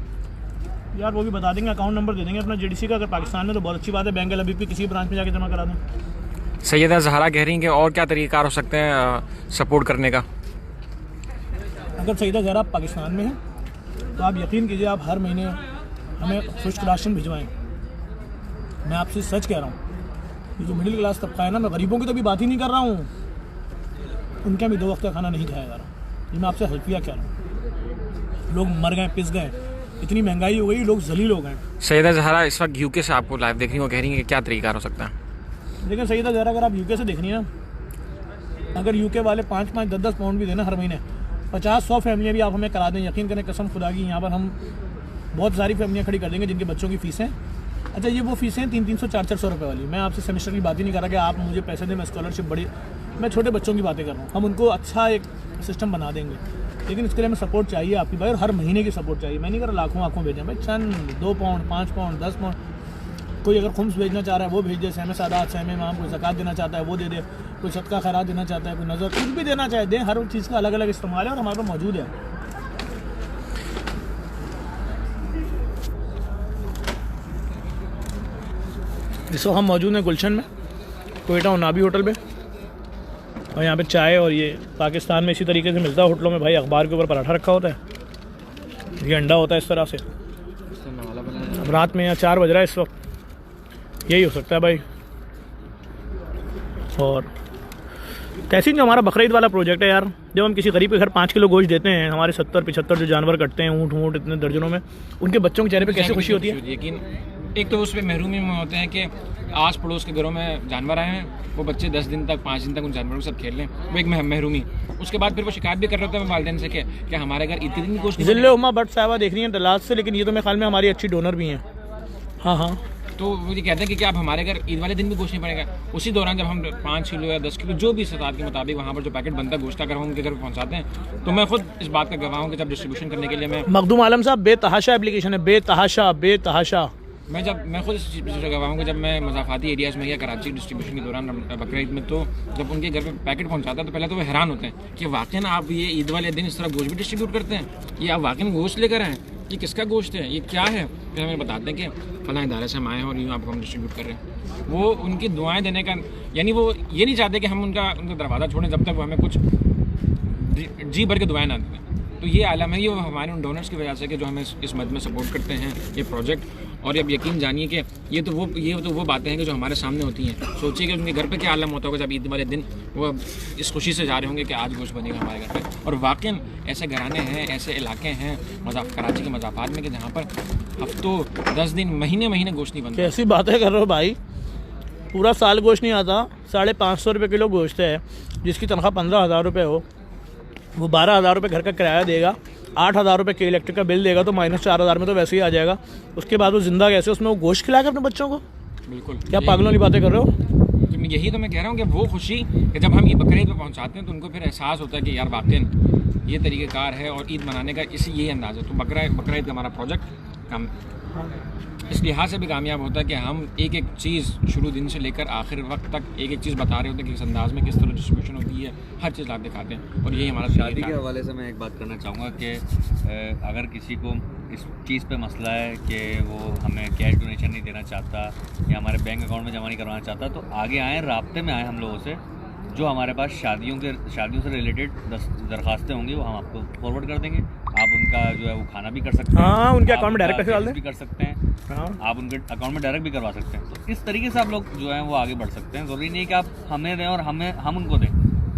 यार वो भी बता देंगे, अकाउंट नंबर दे देंगे अपना जेडीसी का। अगर पाकिस्तान में तो बहुत अच्छी बात है, बैंक अभी भी किसी ब्रांच में जाके जमा करा दें। सैयदा ज़हरा कह रही हैं कि और क्या तरीक़ाकार हो सकते हैं सपोर्ट करने का? अगर सैयदा ज़हरा पाकिस्तान में है तो आप यकीन कीजिए, आप हर महीने हमें खुश्क राशन भिजवाएँ। मैं आपसे सच कह रहा हूँ, ये जो मिडिल क्लास तबका है ना, मैं गरीबों की तो भी बात ही नहीं कर रहा हूँ, उनका भी 2 वक्त का खाना नहीं खाया जा रहा। ये मैं आपसे हल्फिया कह रहा हूँ, लोग मर गए, पिस गए, इतनी महंगाई हो गई, लोग जलील हो गए। सैयदा ज़हरा इस वक्त यूके से आपको लाइव देख रही हैं, वो कह रही हैं कि क्या तरीक़ाकार हो सकता है? लेकिन सैयदा ज़हरा अगर आप यूके से देख रही हैं ना, अगर यूके वाले 5-5, 10-10 पाउंड भी देना हर महीने, 50-100 फैमिलियाँ भी आप हमें करा दें, यकीन करें कसम खुदा की, यहाँ पर हम बहुत सारी फैमिलियाँ खड़ी कर देंगे जिनके बच्चों की फ़ीसें, अच्छा ये वो फ़ीसें 300-300, 400-400 रुपये वाली। मैं आपसे सेमेस्टर की बात ही नहीं कर रहा कि आप मुझे पैसे दें, मैं स्कॉलरशिप बड़ी, मैं छोटे बच्चों की बातें कर रहा हूँ। हम उनको अच्छा एक सिस्टम बना देंगे, लेकिन इसके लिए हमें सपोर्ट चाहिए आपकी भाई, और हर महीने की सपोर्ट चाहिए। मैं नहीं कर रहा लाखों आँखों भेजें भाई, चंद 2 पाउंड, 5 पाउंड, 10 पाउंड। कोई अगर खुम्स भेजना चाह रहा है वो भेज दे, सहमे सादात, सहमे इमाम, कोई ज़कात देना चाहता है वो दे दे, कोई सदका खैरात देना चाहता है, कोई नज़र, कुछ भी देना चाहे दें। हर चीज़ का अलग अलग इस्तेमाल है और हमारे पास मौजूद है। इस वक्त हम मौजूद हैं गुलशन में, कोयटा उनाबी होटल पे, और यहाँ पे चाय, और ये पाकिस्तान में इसी तरीके से मिलता है होटलों में भाई, अखबार के ऊपर पराठा रखा होता है, ये अंडा होता है इस तरह से। अब रात में यहाँ 4 बज रहा है इस वक्त, यही हो सकता है भाई। और तहसीन जो हमारा बकरीद वाला प्रोजेक्ट है यार, जब हम किसी गरीब के घर 5 किलो गोश्त देते हैं, हमारे 70-75 जो जानवर कटते हैं, ऊँट इतने दर्जनों में, उनके बच्चों के चेहरे पे कैसे खुशी होती है। लेकिन एक तो उस पर महरूमी में होते हैं कि आस पड़ोस के घरों में जानवर आए हैं, वो बच्चे 10 दिन तक 5 दिन तक उन जानवरों के साथ खेल लें, वो एक महरूमी। उसके बाद फिर वो शिकायत भी कर रहे होते हैं वालिदैन से कि हमारे घर इतने दिन गोश्त जिले उमा भट्ट साहबा देख रही हैं दलाल से, लेकिन ये तो मेरे ख्याल में हमारी अच्छी डोनर भी हैं। हाँ, तो वो ये कहते हैं कि आप हमारे घर ईद वाले दिन भी गोश्त नहीं पड़ेगा। उसी दौरान जब हम 5 किलो या 10 किलो जो भी इस्तात के मुताबिक वहाँ पर जो पैकेट बनता है गोश्त का, अगर हम उनके घर पहुँचाते हैं, तो मैं खुद इस बात का गवाह हूँ कि जब डिस्ट्रीब्यूशन करने के लिए मैं मखदूम आलम साहब बेतहाशा एप्लीकेशन है, बेतहाशा। मैं खुद इस चीज़ पर गवाह हूँ कि जब मैं मज़ाफ़ाती एरियाज़ में या कराची डिस्ट्रीब्यूशन के दौरान बकरीद में, तो जब उनके घर पे पैकेट पहुँचाता है तो पहले तो वो हैरान होते हैं कि वाकई आप ये ईद वाले दिन इस तरह गोश्त भी डिस्ट्रीब्यूट करते हैं, ये आप वाकई गोश्त लेकर आए, ये किसका गोश्त है, ये क्या है। फिर हमें बताते हैं कि फलां इदारे से हम आए हैं और यूँ आपको हम डिस्ट्रीब्यूट कर रहे हैं। वो उनकी दुआएं देने का, यानी वो ये नहीं चाहते कि हम उनका दरवाज़ा छोड़ें जब तक वो हमें कुछ जी भर के दुआएं ना दें। तो ये आलम है, ये हमारे उन डोनर्स की वजह से कि जो हमें इस मद में सपोर्ट करते हैं ये प्रोजेक्ट। और अब यकीन जानिए कि ये तो वो बातें हैं कि जो हमारे सामने होती हैं। सोचिए कि उनके घर पे क्या आलम होता होगा जब ईद वाले दिन वो इस खुशी से जा रहे होंगे कि आज गोश्त बनेगा हमारे घर पे। और वाकई ऐसे घराने हैं, ऐसे इलाके हैं कराची के मज़ाफ़ात में कि जहाँ पर हफ्तों 10 दिन महीने गोश्त नहीं बनता। कैसी बातें कर रहे हो भाई, पूरा साल गोश्त नहीं आता। 550 रुपये किलो गोश्त है, जिसकी तनख्वाह 15,000 रुपये हो, वो 12,000 रुपये घर का किराया देगा, 8,000 रुपये के इलेक्ट्रिक का बिल देगा, तो -4,000 में तो वैसे ही आ जाएगा। उसके बाद वो जिंदा कैसे उसमें वो गोश्त खिलाएगा अपने बच्चों को। बिल्कुल, क्या पागलों की बातें कर रहे हो। यही तो मैं कह रहा हूँ कि वो खुशी कि जब हम ईद बकरीद पे पहुँचाते हैं तो उनको फिर एहसास होता है कि यार वाकई ये तरीक़ेकार है और ईद मनाने का यही अंदाज़ है। तो बकरीद का हमारा प्रोजेक्ट काम इस लिहाज से भी कामयाब होता है कि हम एक चीज़ शुरू दिन से लेकर आखिर वक्त तक एक चीज़ बता रहे होते हैं कि इस अंदाज़ में किस तरह डिस्ट्रीब्यूशन होती है, हर चीज़ आप दिखाते हैं। और यही हमारा शादी के हवाले से मैं एक बात करना चाहूँगा कि अगर किसी को इस चीज़ पे मसला है कि वो हमें कैश डोनेशन नहीं देना चाहता या हमारे बैंक अकाउंट में जमा नहीं करवाना चाहता, तो आगे आएँ, राब्ते में आएँ हम लोगों से। जो हमारे पास शादियों से रिलेटेड दरखास्तें होंगी वो हम आपको फॉरवर्ड कर देंगे। आप उनका जो है वो खाना भी कर सकते हैं। हाँ, उनके अकाउंट में डायरेक्ट पैसे डाल दें भी कर सकते हैं। हाँ, आप उनके अकाउंट में डायरेक्ट भी करवा सकते हैं। तो इस तरीके से आप लोग जो है वो आगे बढ़ सकते हैं। ज़रूरी नहीं कि आप हमें दें और हम उनको दें,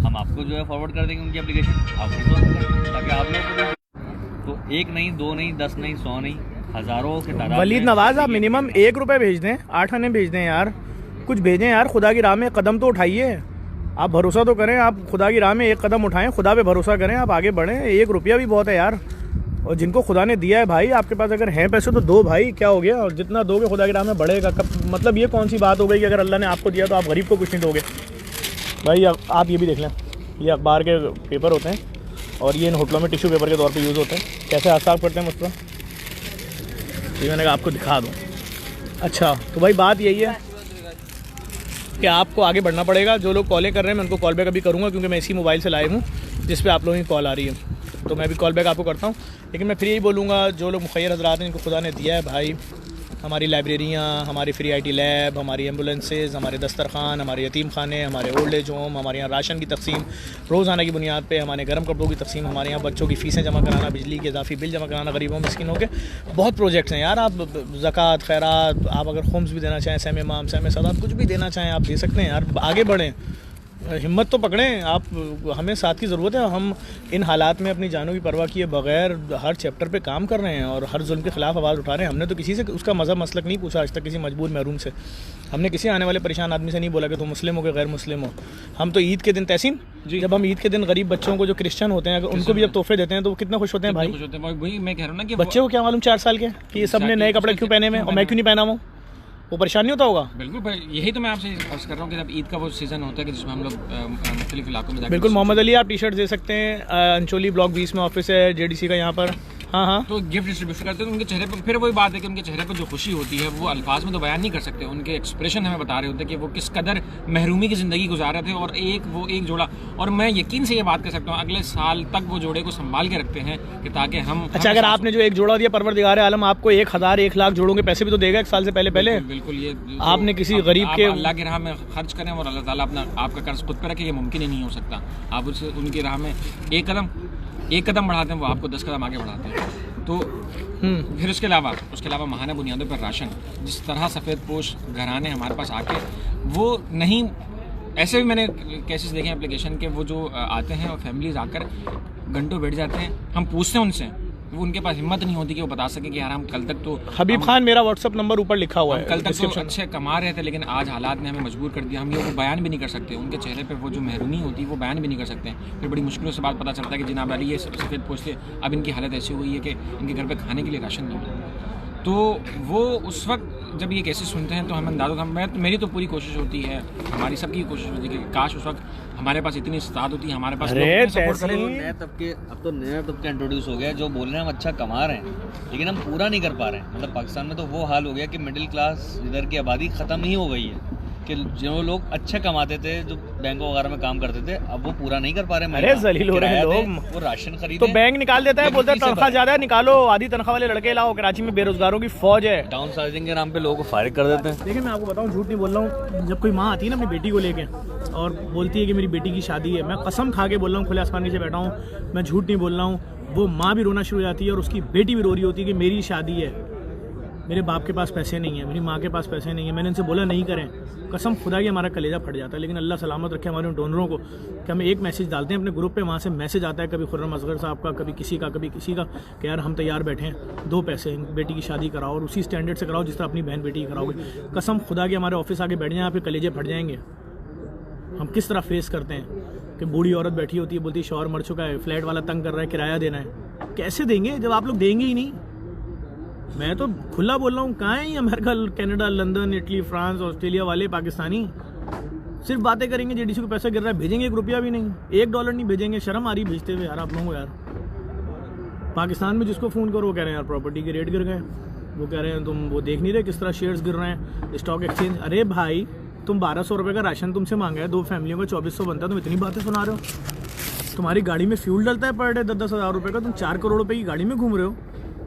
हम आपको जो है फॉरवर्ड कर देंगे उनकी एप्लीकेशन, आप उनको ताकि आप लोग तो 1 नहीं, 2 नहीं, 10 नहीं, 100 नहीं, हज़ारों के तादाद। वलीद नवाज, आप मिनिमम 1 रुपये भेज दें, 8 आने भेज दें यार, कुछ भेजें यार। खुदा की राह में कदम तो उठाइए, आप भरोसा तो करें, आप खुदा की राह में एक कदम उठाएं, खुदा पे भरोसा करें, आप आगे बढ़ें। 1 रुपया भी बहुत है यार, और जिनको खुदा ने दिया है भाई, आपके पास अगर हैं पैसे तो दो भाई, क्या हो गया। और जितना दोगे खुदा की राह में बढ़ेगा। मतलब ये कौन सी बात हो गई कि अगर अल्लाह ने आपको दिया तो आप गरीब को कुछ नहीं दोगे भाई। आप ये भी देख लें, ये अखबार के पेपर होते हैं और ये इन होटलों में टिश्यू पेपर के तौर पर यूज़ होते हैं। कैसे हाथ करते हैं मुझ पर, ये मैंने कहा आपको दिखा दूँ। अच्छा, तो भाई बात यही है कि आपको आगे बढ़ना पड़ेगा। जो लोग कॉलें कर रहे हैं मैं उनको कॉल बैक अभी करूँगा, क्योंकि मैं इसी मोबाइल से लाइव हूँ जिस पे आप लोगों की कॉल आ रही है, तो मैं भी कॉल बैक आपको करता हूँ। लेकिन मैं फिर यही बोलूँगा, जो लोग मुखैर हज़रात हैं, इनको खुदा ने दिया है भाई, हमारी लाइब्रेरियाँ, हमारी फ्री IT लैब, हमारी एम्बुलेंसेज, हमारे दस्तरखान, हमारे यतीम खाने, हमारे ओल्ड एज होम, हमारे यहाँ राशन की तकसीम रोज़ाना की बुनियाद पे, हमारे गर्म कपड़ों की तकसीम, हमारे यहाँ बच्चों की फ़ीसें जमा कराना, बिजली के इजाफी बिल जमा कराना गरीबों मिस्किनों के, बहुत प्रोजेक्ट्स हैं यार। आप ज़कात, खैरात, आप अगर खुम्स भी देना चाहें, सहम इमाम, सहम सदात, कुछ भी देना चाहें आप दे सकते हैं यार। आगे बढ़ें, हिम्मत तो पकड़ें आप, हमें साथ की ज़रूरत है। हम इन हालात में अपनी जानों की परवाह किए बगैर हर चैप्टर पे काम कर रहे हैं और हर जुल्म के ख़िलाफ़ आवाज़ उठा रहे हैं। हमने तो किसी से उसका मज़हब मसलक नहीं पूछा आज तक, किसी मजबूर महरूम से। हमने किसी आने वाले परेशान आदमी से नहीं बोला कि तुम मुस्लिम हो कि गैर मुस्लिम हो। हम तो ईद के दिन तहसीन, जब हम ईद के दिन गरीब बच्चों को जो क्रिश्चियन होते हैं उनको भी जब तोहफे देते हैं तो वो कितना खुश होते हैं भाई। वही मैं कह रहा हूँ ना कि बच्चे को क्या मालूम 4 साल के कि ये सब ने नए कपड़े क्यों पहने हुए और मैं क्यों नहीं पहना हूँ, वो परेशान नहीं होता होगा। बिल्कुल, यही तो मैं आपसे अर्ज़ कर रहा हूँ कि जब ईद का वो सीज़न होता है कि जिसमें हम लोग मुख्तलिफ इलाकों में बिल्कुल। मोहम्मद अली, आप टी-शर्ट दे सकते हैं, अंचोली ब्लॉक 20 में ऑफिस है JDC का यहाँ पर। हाँ, तो गिफ्ट डिस्ट्रीब्यूशन करते हैं, उनके चेहरे पर फिर वही बात है कि उनके चेहरे पर जो खुशी होती है वो अल्फाज में तो बयान नहीं कर सकते। उनके एक्सप्रेशन हमें बता रहे होते हैं कि वो किस कदर महरूमी की ज़िंदगी गुजार रहे थे। और एक जोड़ा, और मैं यकीन से ये बात कर सकता हूँ, अगले साल तक वो जोड़े को संभाल के रखते हैं कि ताकि हम। अच्छा, अगर आपने जो एक जोड़ा दिया, परवरदिगार आलम आपको 1,000 1 लाख जोड़ों के पैसे भी तो देगा 1 साल से पहले। बिल्कुल, ये आपने किसी गरीब के अल्लाह की राह में खर्च करें और अल्लाह ताला आपका कर्ज खुद पर रखे, ये मुमकिन ही नहीं हो सकता। आप उनकी राह में एक कदम बढ़ाते हैं, वो आपको 10 कदम आगे बढ़ाते हैं। तो फिर उसके अलावा महाना बुनियादों पर राशन, जिस तरह सफ़ेद पोश घराने हमारे पास आके वो नहीं ऐसे भी मैंने केसेस देखे हैं एप्लीकेशन के, वो जो आते हैं और फैमिलीज आकर घंटों बैठ जाते हैं, हम पूछते हैं उनसे, वो उनके पास हिम्मत नहीं होती कि वो बता सके कि यार हम कल तक तो हबीब खान मेरा व्हाट्सअप नंबर ऊपर लिखा हुआ है, कल तक तो अच्छे कमा रहे थे, लेकिन आज हालात ने हमें मजबूर कर दिया, हम ये वो बयान भी नहीं कर सकते, उनके चेहरे पे वो जो महरूमी होती है वो बयान भी नहीं कर सकते हैं। फिर बड़ी मुश्किलों से बात पता चलता है कि जनाब अली ये सफ़ेद पोस्ते, अब इनकी हालत ऐसी हुई है कि इनके घर पर खाने के लिए राशन नहीं है। तो वो उस वक्त जब ये केसेस सुनते हैं तो हम अंदाज़ा, मेरी तो पूरी कोशिश होती है, हमारी सबकी कोशिश होती है कि काश उस वक्त हमारे पास इतनी इस्ताद होती, हमारे पास सपोर्ट करें। नए तबके, अब तो नया तबका इंट्रोड्यूस हो गया है जो बोल रहे हैं हम अच्छा कमा रहे हैं, लेकिन हम पूरा नहीं कर पा रहे हैं। मतलब पाकिस्तान में तो वो हाल हो गया कि मिडिल क्लास इधर की आबादी ख़त्म ही हो गई है, कि जो लोग अच्छे कमाते थे, जो बैंकों वगैरह में काम करते थे, अब वो पूरा नहीं कर पा रहे। अरे जलील हो रहे हैं लोग, वो राशन खरीदे तो बैंक निकाल देता है, बोलता है तनख्वाह ज्यादा है, निकालो, आधी तनख्वाह वाले लड़के लाओ। कराची में बेरोजगारों की फौज है, डाउन साइजिंग के नाम पे लोगों को फारिग कर देते हैं। देखिए मैं आपको बताऊं, झूठ नहीं बोल रहा हूँ, जब कोई माँ आती है ना अपनी बेटी को लेके और बोलती है कि मेरी बेटी की शादी है, मैं कसम खा के बोल रहा हूँ, खुले आसमान नीचे बैठा हूँ, मैं झूठ नहीं बोल रहा हूँ, वो माँ भी रोना शुरू हो जाती है और उसकी बेटी भी रो रही होती है कि मेरी शादी है, मेरे बाप के पास पैसे नहीं है, मेरी माँ के पास पैसे नहीं है। मैंने इनसे बोला नहीं करें, कसम खुदा की हमारा कलेजा फट जाता है। लेकिन अल्लाह सलामत रखे हमारे उन डोनरों को कि हमें एक मैसेज डालते हैं अपने ग्रुप पे, वहाँ से मैसेज आता है कभी खुर्रम असगर साहब का, कभी किसी का कि यार हम तैयार बैठे हैं, 2 पैसे बेटी की शादी कराओ और उसी स्टैंडर्ड से कराओ जिस तरह अपनी बहन बेटी की कराओगे। कसम खुदा के हमारे ऑफिस आके बैठ जाए, यहाँ पे कलेजे फट जाएंगे। हम किस तरह फेस करते हैं कि बूढ़ी औरत बैठी होती है, बोलती है शौहर मर चुका है, फ्लैट वाला तंग कर रहा है, किराया देना है। कैसे देंगे जब आप लोग देंगे ही नहीं? मैं तो खुला बोल रहा हूँ, कहाँ है ये America, Canada, London, Italy, France, Australia वाले पाकिस्तानी सिर्फ बातें करेंगे, जेडीसी को पैसा गिर रहा है, भेजेंगे ₹1 भी नहीं, $1 नहीं भेजेंगे। शर्म आ रही भेजते हुए यार आप लोगों को। यार पाकिस्तान में जिसको फ़ोन करो वो कह रहे हैं यार प्रॉपर्टी के रेट गिर गए, वो कह रहे हैं तुम वो देख नहीं रहे किस तरह शेयर्स गिर रहे हैं, स्टॉक एक्सचेंज। अरे भाई तुम 1200 रुपये का राशन तुमसे मांगा है, 2 फैमिलियों का 2400 बनता है, तुम इतनी बातें सुना रहे हो। तुम्हारी गाड़ी में फ्यूल डलता है पर डे 10-10 हज़ार रुपये का, तुम 4 करोड़ रुपये की गाड़ी में घूम रहे हो,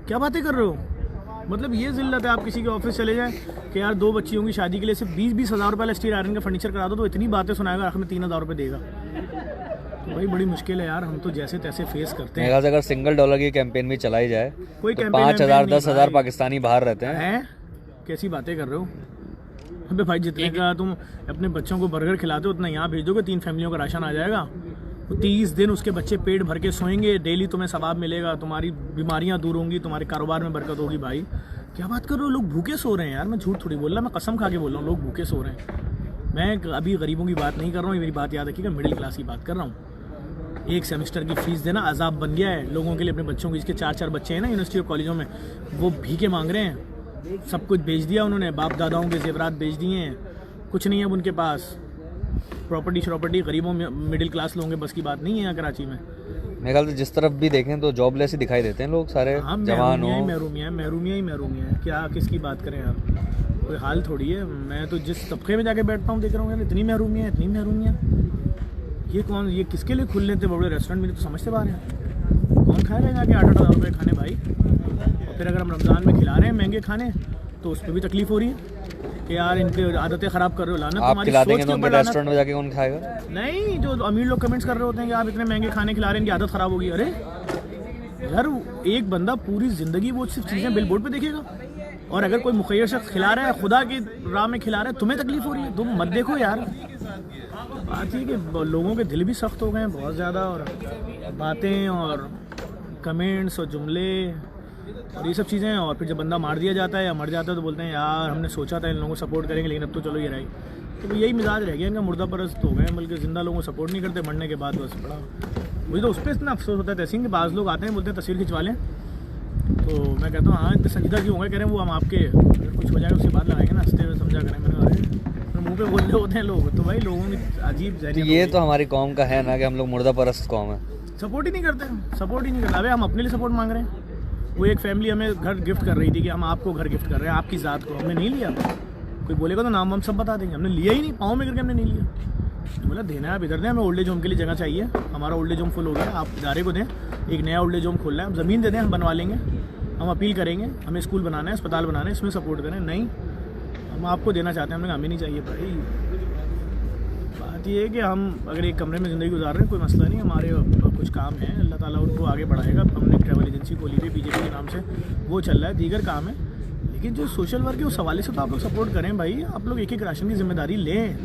क्या बातें कर रहे हो? मतलब ये जिल्लत है। आप किसी के ऑफिस चले जाएं कि यार 2 बच्चियों की शादी के लिए सिर्फ 20-20 हज़ार रुपये स्टील आयरन का फर्नीचर करा दो, तो इतनी बातें सुनाएगा, आखिर में 3,000 रुपये देगा। तो भाई बड़ी मुश्किल है यार, हम तो जैसे तैसे फेस करते हैं। अगर सिंगल $1 की कैंपेन भी चलाई जाए कोई तो 5,000 10,000 पाकिस्तानी बाहर रहते हैं। कैसी बातें कर रहे हो? अबे भाई जितने का तुम अपने बच्चों को बर्गर खिलाते हो उतना यहाँ भेज दोगे, 3 फैमिलियों का राशन आ जाएगा। 30 दिन उसके बच्चे पेट भर के सोएंगे, डेली तुम्हें सवाब मिलेगा, तुम्हारी बीमारियाँ दूर होंगी, तुम्हारे कारोबार में बरकत होगी। भाई क्या बात कर रहे हो? लोग भूखे सो रहे हैं यार, मैं झूठ थोड़ी बोल रहा, मैं कसम खा के बोल रहा हूँ, लोग भूखे सो रहे हैं। मैं अभी गरीबों की बात नहीं कर रहा हूँ, मेरी बात याद रखिएगा, मिडिल क्लास की बात कर रहा हूँ। 1 सेमेस्टर की फ़ीस देना अजाब बन गया है लोगों के लिए। अपने बच्चों के जिसके 4-4 बच्चे हैं ना यूनिवर्सिटी और कॉलेजों में, वो भीखे मांग रहे हैं। सब कुछ बेच दिया उन्होंने, बाप दादाओं के जेवरात बेच दिए हैं, कुछ नहीं है अब उनके पास। प्रॉपर्टी गरीबों में, मिडिल क्लास लोगों के बस की बात नहीं है यहाँ कराची में। मेरे ख्याल से जिस तरफ भी देखें तो जॉबलेस ही दिखाई देते हैं लोग सारे। हाँ, जवान हो, महरूमिया है, क्या किसकी बात करें यार, कोई हाल थोड़ी है। मैं तो जिस तबके में जाके बैठता हूँ देख रहा हूँ यार, इतनी महरूमिया। ये कौन, ये किसके लिए खुल लेते बड़े रेस्टोरेंट, मेरे तो समझते बाहर हैं। कौन खाएगा जाके 8-8 हज़ार रुपये खाने भाई? और फिर अगर हम रमज़ान में खिला रहे हैं महंगे खाने तो उस पर भी तकलीफ हो रही है कि यार इनकी आदतें ख़राब कर रहे हो। लाना आप खिला देंगे तो उनके रेस्टोरेंट में जाके कौन खाएगा? नहीं, जो अमीर लोग कमेंट्स कर रहे होते हैं कि आप इतने महंगे खाने खिला रहे हैं, इनकी आदत ख़राब होगी। अरे यार एक बंदा पूरी ज़िंदगी वो सिर्फ चीज़ें बिल बोर्ड पर देखेगा, और अगर कोई मुखैर शख्स खिला रहा है, खुदा की राह में खिला रहा है, तुम्हें तकलीफ हो रही है, तुम मत देखो यार। बात ये कि लोगों के दिल भी सख्त हो गए हैं बहुत ज़्यादा, और बातें और कमेंट्स और जुमले और ये सब चीज़ें। और फिर जब बंदा मार दिया जाता है या मर जाता है तो बोलते हैं यार हमने सोचा था इन लोगों को सपोर्ट करेंगे, लेकिन अब तो चलो ये रही। तो यही मिजाज रह गया इनका, मुर्दा परस्त हो गए, बल्कि ज़िंदा लोगों को सपोर्ट नहीं करते, मरने के बाद बस बड़ा। मुझे तो उस पर इतना अफसोस होता है तहसीन कि बाज़ लोग आते हैं बोलते हैं तस्वीर खिंचवा लें, तो मैं कहता हूँ हाँ इतने संजीदा क्यों होंगे, कह रहे हैं वो हम आपके अगर कुछ हो जाए उसके बाद लगाएंगे ना, हंसते हुए समझा करें। मैंने अरे मुँह पे बोल रहे होते हैं लोग, तो भाई लोगों की अजीब जहनीत। ये तो हमारी कौम का है ना कि हम लोग मुर्दा परस्त कौम है, सपोर्ट ही नहीं करते। अबे हम अपने लिए सपोर्ट मांग रहे हैं। वो एक फैमिली हमें घर गिफ्ट कर रही थी कि हम आपको घर गिफ्ट कर रहे हैं, आपकी ज़ात को, हमने नहीं लिया। कोई बोलेगा तो नाम हम सब बता देंगे, हमने लिया ही नहीं, पाँव में करके हमने नहीं लिया। बोला देना है आप इधर दें, हमें ओल्ड एज होम के लिए जगह चाहिए, हमारा ओल्ड एज होम फुल हो गया, आप इदारे को दें, एक नया ओल्ड एज होम खोल रहे हैं, आप ज़मीन दे दें, हम बनवा लेंगे, हम अपील करेंगे, हमें स्कूल बनाना है, अस्पताल बनाना है, इसमें सपोर्ट करें। नहीं, हम आपको देना चाहते हैं, हमने हमें नहीं चाहिए भाई। बात ये है कि हम अगर एक कमरे में ज़िंदगी गुजार रहे हैं कोई मसला नहीं, हमारे कुछ काम है, अल्लाह ताला उनको आगे बढ़ाएगा। हमने ट्रैवल एजेंसी खोली हुई बीजेपी के नाम से, वो चल रहा है, दीगर काम है। लेकिन जो सोशल वर्क है उस हवाले से तो आप लोग सपोर्ट करें भाई, आप लोग एक राशन की जिम्मेदारी लें।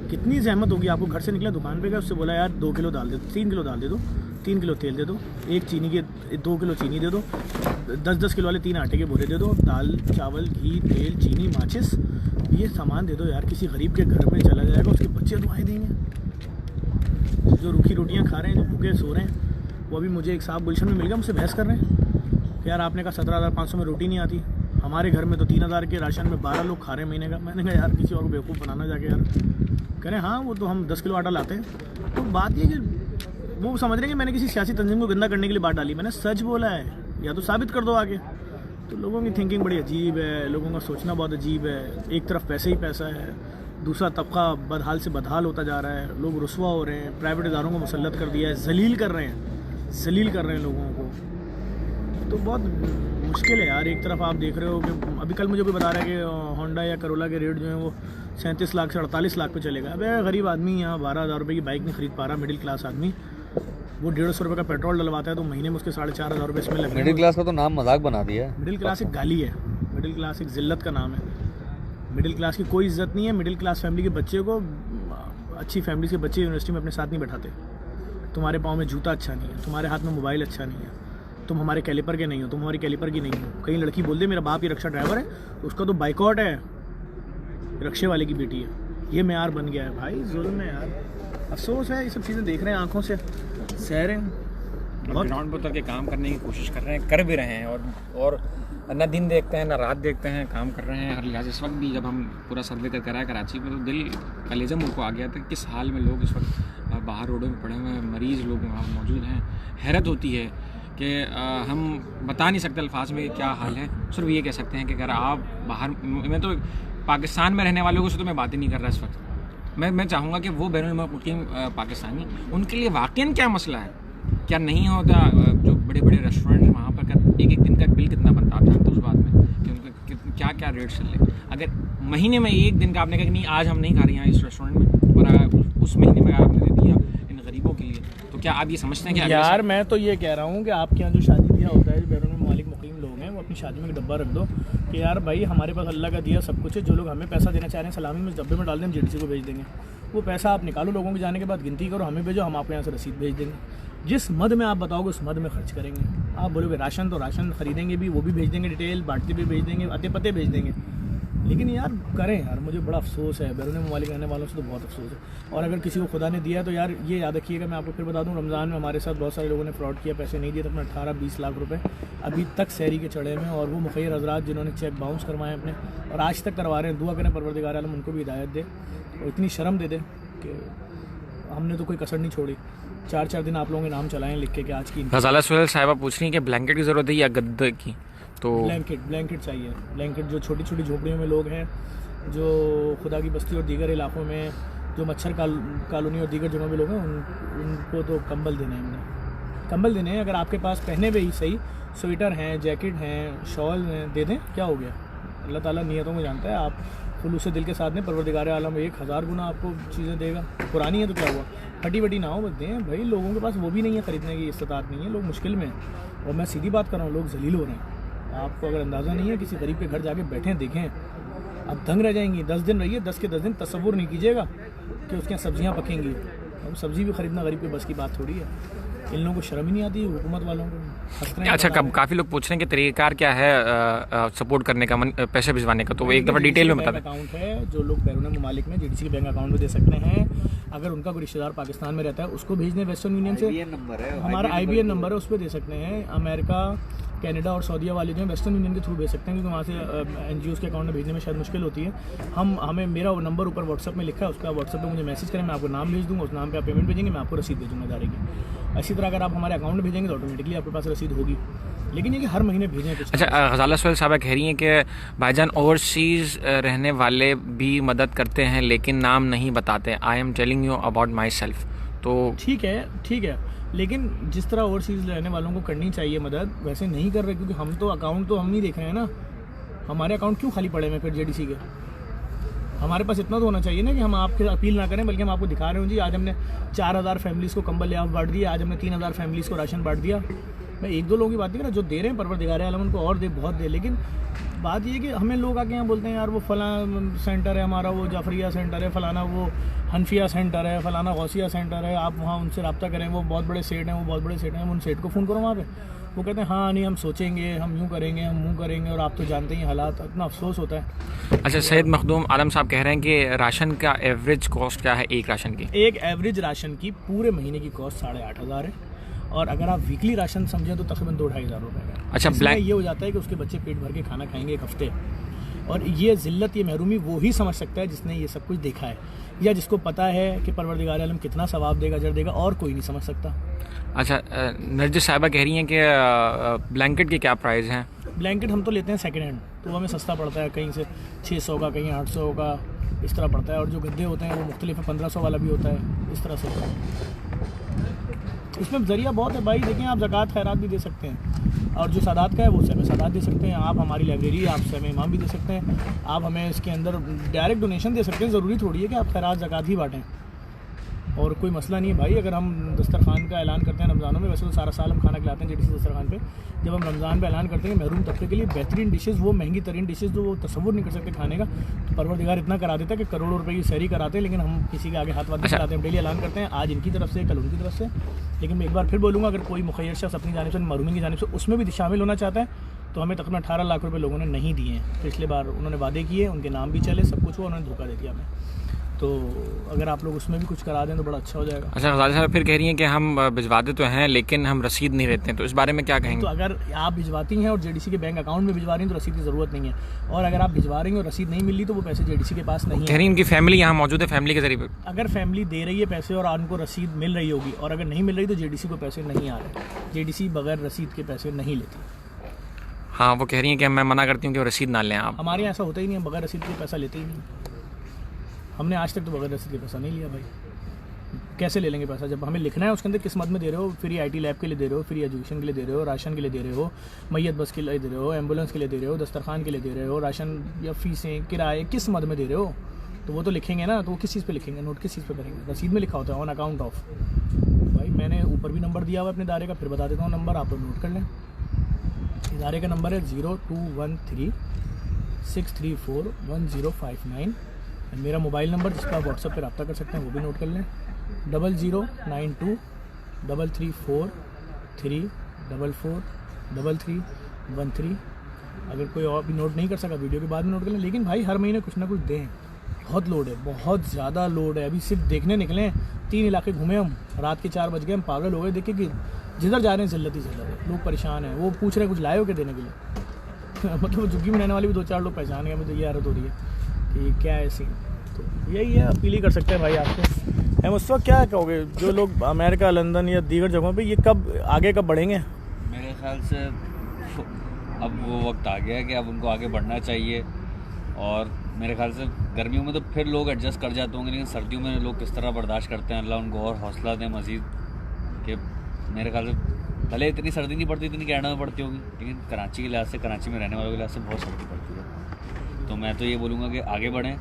कितनी जहमत होगी आपको, घर से निकले दुकान पे गए, उससे बोला यार 2 किलो दाल दे दो, 3 किलो दाल दे दो, 3 किलो तेल दे दो, 1 चीनी के 2 किलो चीनी दे दो, 10-10 किलो वाले 3 आटे के बोरे दे दो, दाल चावल घी तेल चीनी माचिस, ये सामान दे दो यार। किसी गरीब के घर में चला जाएगा, उसके बच्चे दुआएं देंगे। जो रूखी रोटियाँ खा रहे हैं, जो भूखे सो रहे हैं, वो अभी मुझे एक साहब गुलशन में मिल गया, मुझसे बहस कर रहे हैं यार आपने कहा 17,500 में रोटी नहीं आती, हमारे घर में तो 3,000 के राशन में 12 लोग खा रहे हैं महीने का। मैंने कहा यार किसी और को बेवकूफ़ बनाना जाके यार। कह रहे हाँ वो तो हम 10 किलो आटा लाते हैं। तो बात ये कि वो समझ रहे हैं कि मैंने किसी सियासी तंजीम को गंदा करने के लिए बात डाली। मैंने सच बोला है, या तो साबित कर दो आगे। तो लोगों की थिंकिंग बड़ी अजीब है, लोगों का सोचना बहुत अजीब है। एक तरफ पैसे ही पैसा है, दूसरा तबका बदहाल से बदहाल होता जा रहा है, लोग रुस्वा हो रहे हैं, प्राइवेट इदारों को मुसल्लत कर दिया है, जलील कर रहे हैं लोगों को। तो बहुत मुश्किल है यार। एक तरफ आप देख रहे हो कि अभी कल मुझे कोई बता रहा है कि होंडा या करोला के रेट जो है वो 37 लाख से 48 लाख पे चलेगा। अबे गरीब आदमी यहाँ 12,000 रुपये की बाइक नहीं खरीद पा रहा, मिडिल क्लास आदमी। वो 150 रुपये का पेट्रोल डलवाता है तो महीने में उसके 4,500 रुपये इसमें लग रहे हैं। मिडिल क्लास का तो नाम मजाक बना दिया है। मिडिल क्लास एक गाली है, मिडिल क्लास एक जिल्लत का नाम है। मिडिल क्लास की कोई इज्जत नहीं है। मिडिल क्लास फैमिली के बच्चे को, अच्छी फैमिली के बच्चे यूनिवर्सिटी में अपने साथ नहीं बैठाते। तुम्हारे पाँव में जूता अच्छा नहीं है, तुम्हारे हाथ में मोबाइल अच्छा नहीं है, तुम हमारे कैलिपर के नहीं हो, तुम हमारी कैलिपर की नहीं हो। कहीं लड़की बोल दे मेरा बाप ही रक्षा ड्राइवर है, तो उसका तो बाइकआउट है, रक्षे वाले की बेटी है। ये मेयार बन गया है भाई, जुल्म है यार। अफसोस है, ये सब चीज़ें देख रहे हैं, आंखों से सह रहे हैं। बहुत ग्राउंड पर उतर के काम करने की कोशिश कर रहे हैं, कर भी रहे हैं, और न दिन देखते हैं न रात देखते हैं, काम कर रहे हैं हर लिहाज। इस वक्त भी जब हम पूरा सर्वे कर रहा है कराची में, तो दिल कलेजा मुझ को आ गया था किस हाल में लोग इस वक्त बाहर रोडों में पड़े हुए हैं, मरीज़ लोग वहाँ मौजूद हैं। हैरत होती है कि हम बता नहीं सकते अल्फाज में क्या हाल है। सिर्फ ये कह सकते हैं कि अगर आप बाहर, मैं तो पाकिस्तान में रहने वालों से तो मैं बात ही नहीं कर रहा इस वक्त। मैं चाहूँगा कि वो बैरून मुल्की पाकिस्तानी, उनके लिए वाकई क्या मसला है, क्या नहीं होता। जो बड़े बड़े रेस्टोरेंट हैं वहाँ पर एक दिन का बिल कितना बनता, आप जानते हो उस बात में कि उनका क्या क्या रेट चल रहे। अगर महीने में एक दिन का आपने कहा कि नहीं आज हम नहीं खा रहे हैं इस रेस्टोरेंट में, और उस महीने में आपने दे दिया इन गरीबों के लिए, तो क्या आप ये समझते हैं कि यार मैं तो ये कह रहा हूँ कि आपके यहाँ जो शादी ब्याह होता है, जो बैरून में मालिक मुकीम लोग हैं, वो अपनी शादी में एक डब्बा रख दो कि यार भाई हमारे पास अल्लाह का दिया सब कुछ है, जो लोग हमें पैसा देना चाह रहे हैं सलामी में डब्बे में डाल दें, हम JDC को भेज देंगे। वो पैसा आप निकालो, लोगों के जाने के बाद गिनती करो, हमें भेजो, हम आपके यहाँ से रसीद भेज देंगे। जिस मद में आप बताओगे उस मद में खर्च करेंगे। आप बोलोगे राशन, तो राशन खरीदेंगे भी, वो भी भेज देंगे, डिटेल बांटते भी भेज देंगे, अते पते भेज देंगे। लेकिन यार करें यार, मुझे बड़ा अफसोस है, बैरून ममालिक रहने वालों से तो बहुत अफसोस है। और अगर किसी को खुदा ने दिया तो यार ये याद रखिएगा, मैं आपको फिर बता दूं, रमज़ान में हमारे साथ बहुत सारे लोगों ने फ्रॉड किया, पैसे नहीं दिए, तो अपने 18-20 लाख रुपए अभी तक सहरी के चढ़े में। और वो मुखैर हजरात जिन्होंने चेक बाउंस करवाए अपने और आज तक करवा रहे हैं, दुआ करें परवरदिगार आलम उनको भी हिदायत दे और इतनी शर्म दे दे कि हमने तो कोई कसर नहीं छोड़ी। 4-4 दिन आप लोगों के नाम चलाएं लिख के कि आज की। गजाला सुहेल साहिबा पूछ रही हैं कि ब्लैंकेट की ज़रूरत है या गद्दे की? तो ब्लैंकेट चाहिए। ब्लैंकेट जो छोटी छोटी झोपड़ियों में लोग हैं, जो खुदा की बस्ती और दीगर इलाकों में जो मच्छर कॉलोनी और दीगर जगहों में लोग हैं, उनको तो कंबल देने हैं, हमने कंबल देने हैं। अगर आपके पास पहने हुए ही सही स्वेटर हैं, जैकेट हैं, शॉल हैं, दे दें, क्या हो गया। अल्लाह ताला नियतों में जानता है। आप खुलूस दिल के साथ में, परवरदिगार आलम 1000 गुना आपको चीज़ें देगा। पुरानी है तो क्या हुआ, फटी वटी ना हो, बस दें भाई। लोगों के पास वो भी नहीं है, ख़रीदने की इस्तात नहीं है, लोग मुश्किल में हैं। और मैं सीधी बात कर रहा हूँ, लोग जलील हो रहे हैं। आपको अगर अंदाज़ा नहीं है, किसी गरीब के घर जाके बैठें देखें, अब दंग रह जाएंगी। 10 दिन रहिए, 10 के 10 दिन तसव्वुर नहीं कीजिएगा कि उसके यहाँ सब्जियाँ पकेंगी। अब सब्ज़ी भी ख़रीदना गरीब के बस की बात थोड़ी है। इन लोगों को शर्म ही नहीं आती, हुकूमत वालों को। अच्छा, काफ़ी लोग पूछ रहे हैं कि तरीक़ाकार क्या है सपोर्ट करने का, पैसे भिजवाने का, तो वो एक दफ़ा डिटेल में बता दें। अकाउंट है जो लोग बैरून ममालिक में JDC के बैंक अकाउंट में दे सकते हैं। अगर उनका कोई रिश्तेदार पाकिस्तान में रहता है उसको भेजने वेस्टर्न यूनियन से हमारा IBN नंबर है, उस पर दे सकते हैं। अमेरिका, कनाडा और सऊदीया वाले जो हैं वेस्टर्न यूनियन के थ्रू भेज सकते हैं, क्योंकि वहाँ से NGOs के अकाउंट में भेजने में शायद मुश्किल होती है। हमें मेरा नंबर ऊपर व्हाट्सअप में लिखा है, उसका व्हाट्सअप पे मुझे मैसेज करें, मैं आपको नाम भेज दूँगा, उस नाम पे आप पेमेंट भेजेंगे, मैं आपको रसीद भेजूँगा डायरेक्टली। इसी तरह अगर आप हमारे अकाउंट में भेजेंगे तो ऑटोमेटिकली आपके पास रसीद होगी, लेकिन ये कि हर महीने भेजें कुछ। अच्छा, गजाला सुहेल साहबा कह रही हैं कि भाईजान ओवरसीज़ रहने वाले भी मदद करते हैं लेकिन नाम नहीं बताते। I am telling you about my self. तो ठीक है, लेकिन जिस तरह ओवरसीज़ रहने वालों को करनी चाहिए मदद, वैसे नहीं कर रहे, क्योंकि हम तो अकाउंट तो हम नहीं देख रहे हैं ना। हमारे अकाउंट क्यों खाली पड़े हैं फिर JDC के? हमारे पास इतना तो होना चाहिए ना कि हम आपके अपील ना करें, बल्कि हम आपको दिखा रहे हो जी आज हमने 4000 फैमिलीज़ को कंबल लिहाफ बांट दिया, आज हमने 3000 फैमिलीज़ को राशन बांट दिया। मैं एक दो लोगों की बात नहीं कर रहा, जो दे रहे हैं परवरदिगार आलम उनको और दे, बहुत दे। लेकिन बात ये है कि हमें लोग आके यहाँ बोलते हैं यार वो फला सेंटर है हमारा, वो जाफरिया सेंटर है, फलाना वो हनफिया सेंटर है, फलाना गौसिया सेंटर है, आप वहाँ उनसे रब्ता करें, वो बहुत बड़े सेठ हैं, वो बहुत बड़े सेठ हैं, हम उन सेठ को फ़ोन करो वहाँ पे। वो कहते हैं हाँ नहीं हम सोचेंगे, हम यूँ करेंगे, हम यूँ करेंगे, और आप तो जानते ही हालात, इतना अफसोस होता है। अच्छा, सैयद मखदूम आलम साहब कह रहे हैं कि राशन का एवरेज कॉस्ट क्या है एक राशन की? एक एवरेज राशन की पूरे महीने की कॉस्ट 8,500 है, और अगर आप वीकली राशन समझें तो तकरीबन 2-2.5 हज़ार रुपये का। अच्छा, ब्लैक ये हो जाता है कि उसके बच्चे पेट भर के खाना खाएंगे एक हफ्ते, और ये ज़िल्लत, ये महरूमी वो ही समझ सकता है जिसने ये सब कुछ देखा है, या जिसको पता है कि परवरदिगार आलम कितना सवाब देगा, अजर देगा, और कोई नहीं समझ सकता। अच्छा, नरजिस साहिबा कह रही हैं कि ब्लैंकेट के क्या प्राइस हैं? ब्लैंकेट हम तो लेते हैं सेकेंड हैंड, तो हमें सस्ता पड़ता है, कहीं से 600 का, कहीं 800 का, इस तरह पड़ता है। और जो गद्दे होते हैं वो मुख्तलिफ है, 1500 वाला भी होता है, इस तरह से होता है। इसमें ज़रिया बहुत है भाई, देखें आप ज़कात खैरात भी दे सकते हैं, और जो सादात का है वो सहमे सादात दे सकते हैं, आप हमारी लाइब्रेरी आप सहमे इमाम भी दे सकते हैं, आप हमें इसके अंदर डायरेक्ट डोनेशन दे सकते हैं। ज़रूरी थोड़ी है कि आप खैरात ज़कात ही बाँटें, और कोई मसला नहीं है भाई। अगर हम दस्तरखान का ऐलान करते हैं रमज़ानों में, वैसे तो सारा साल हम खाना खिलाते हैं जेडीसी दस्तरखान पे, जब हम रमज़ान पे ऐलान करते हैं महरूम तबके के लिए बेहतरीन डिशेज़, वो महंगी तरीन डिशेज़ जो वो तसव्वुर नहीं कर सकते खाने का, तो परवरदिगार इतना करा देता है कि करोड़ों रुपए की सहरी कराते हैं, लेकिन हम किसी के आगे हाथ वाथ नहीं चलाते हैं। डेली ऐलान करते हैं, आज इनकी तरफ से, कल उनकी तरफ से। लेकिन मैं एक बार फिर बोलूँगा, अगर कोई मुखय्यर शख्स अपनी जानिब से, महरूमी की जानिब से उसमें भी शामिल होना चाहता है, तो हमें तकरीबन 18 लाख रुपए लोगों ने नहीं दिए हैं। पिछले बार उन्होंने वादे किए, उनके नाम भी चले, सब कुछ हुआ, उन्होंने धोखा दे दिया हमें। तो अगर आप लोग उसमें भी कुछ करा दें तो बड़ा अच्छा हो जाएगा। अच्छा, गजाली साहब फिर कह रही हैं कि हम भिजवाते तो हैं लेकिन हम रसीद नहीं देते हैं, तो इस बारे में क्या कहेंगे? तो अगर आप भिजवाती हैं और जेडीसी के बैंक अकाउंट में भिजवा रही हैं तो रसीद की ज़रूरत नहीं है, और अगर आप भिजवा रही हैं और रसीद नहीं मिल रही तो वो पैसे जेडीसी के पास नहीं है। कह रही हैं उनकी फैमिली यहाँ मौजूद है, फैमिली के जरिए अगर फैमिली दे रही है पैसे और उनको रसीद मिल रही होगी, और अगर नहीं मिल रही तो जेडीसी को पैसे नहीं आ रहे, जेडीसी बगैर रसीद के पैसे नहीं लेती। हाँ, वो कह रही हैं कि मैं मना करती हूँ कि वो रसीद ना लें आप। हमारे यहाँ ऐसा होता ही नहीं है, बगैर रसीद के पैसा लेते ही नहीं। हमने आज तक तो बगैर रसीद के पैसा नहीं लिया भाई। कैसे ले लेंगे पैसा? जब हमें लिखना है उसके अंदर किस मद में दे रहे हो, फ्री IT लैब के लिए दे रहे हो, फ्री एजुकेशन के लिए दे रहे हो, राशन के लिए दे रहे हो, मैयत बस के लिए दे रहे हो, एम्बुलेंस के लिए दे रहे हो, दस्तरखान के लिए दे रहे हो, राशन या फीसें, किराए, किस मद में दे रहे हो? तो वो तो लिखेंगे ना, तो वो किस चीज़ पे लिखेंगे, नोट किस चीज़ पे करेंगे? रसीद में लिखा होता है ऑन अकाउंट ऑफ। भाई मैंने ऊपर भी नंबर दिया हुआ है अपने इदारे का, फिर बता देता हूँ नंबर, आप लोग नोट कर लें। इदारे का नंबर है 0213 634 1059। मेरा मोबाइल नंबर जिसका आप व्हाट्सएप पर रब्ता कर सकते हैं वो भी नोट कर लें, 0092 334 344 3313। अगर कोई और भी नोट नहीं कर सका वीडियो के बाद में नोट कर लें। लेकिन भाई हर महीने कुछ ना कुछ दें, बहुत लोड है, बहुत ज़्यादा लोड है। अभी सिर्फ देखने निकले हैं, 3 इलाके घूमे हम, रात के 4 बज गए, हम पागल हो गए देखे कि जिधर जा रहे हैं जिल्लत ही जिल्लत है, लोग परेशान हैं। वो पूछ रहे हैं कुछ लाए हो क्या देने के लिए मतलब वो झुग्गी में रहने वाले भी 2-4 लोग पहचान गए, मुझे ये हालत हो रही है कि क्या है सीन। तो यही है, अपील ही कर सकते हैं भाई आपको। हम उस वक्त क्या कहोगे जो लोग अमेरिका, लंदन या दीगर जगहों पे, ये कब आगे कब बढ़ेंगे? मेरे ख्याल से अब वो वक्त आ गया है कि अब उनको आगे बढ़ना चाहिए। और मेरे ख्याल से गर्मियों में तो फिर लोग एडजस्ट कर जाते होंगे, लेकिन सर्दियों में लोग किस तरह बर्दाश्त करते हैं, अल्लाह उनको और हौसला दें मज़ीद। कि मेरे ख्याल से भले इतनी सर्दी नहीं पड़ती इतनी कनाडा में पड़ती होगी, लेकिन कराची के लिहाज से, कराची में रहने वालों के लिहाज से बहुत सर्दी पड़ती है। तो मैं तो ये बोलूँगा कि आगे बढ़ें,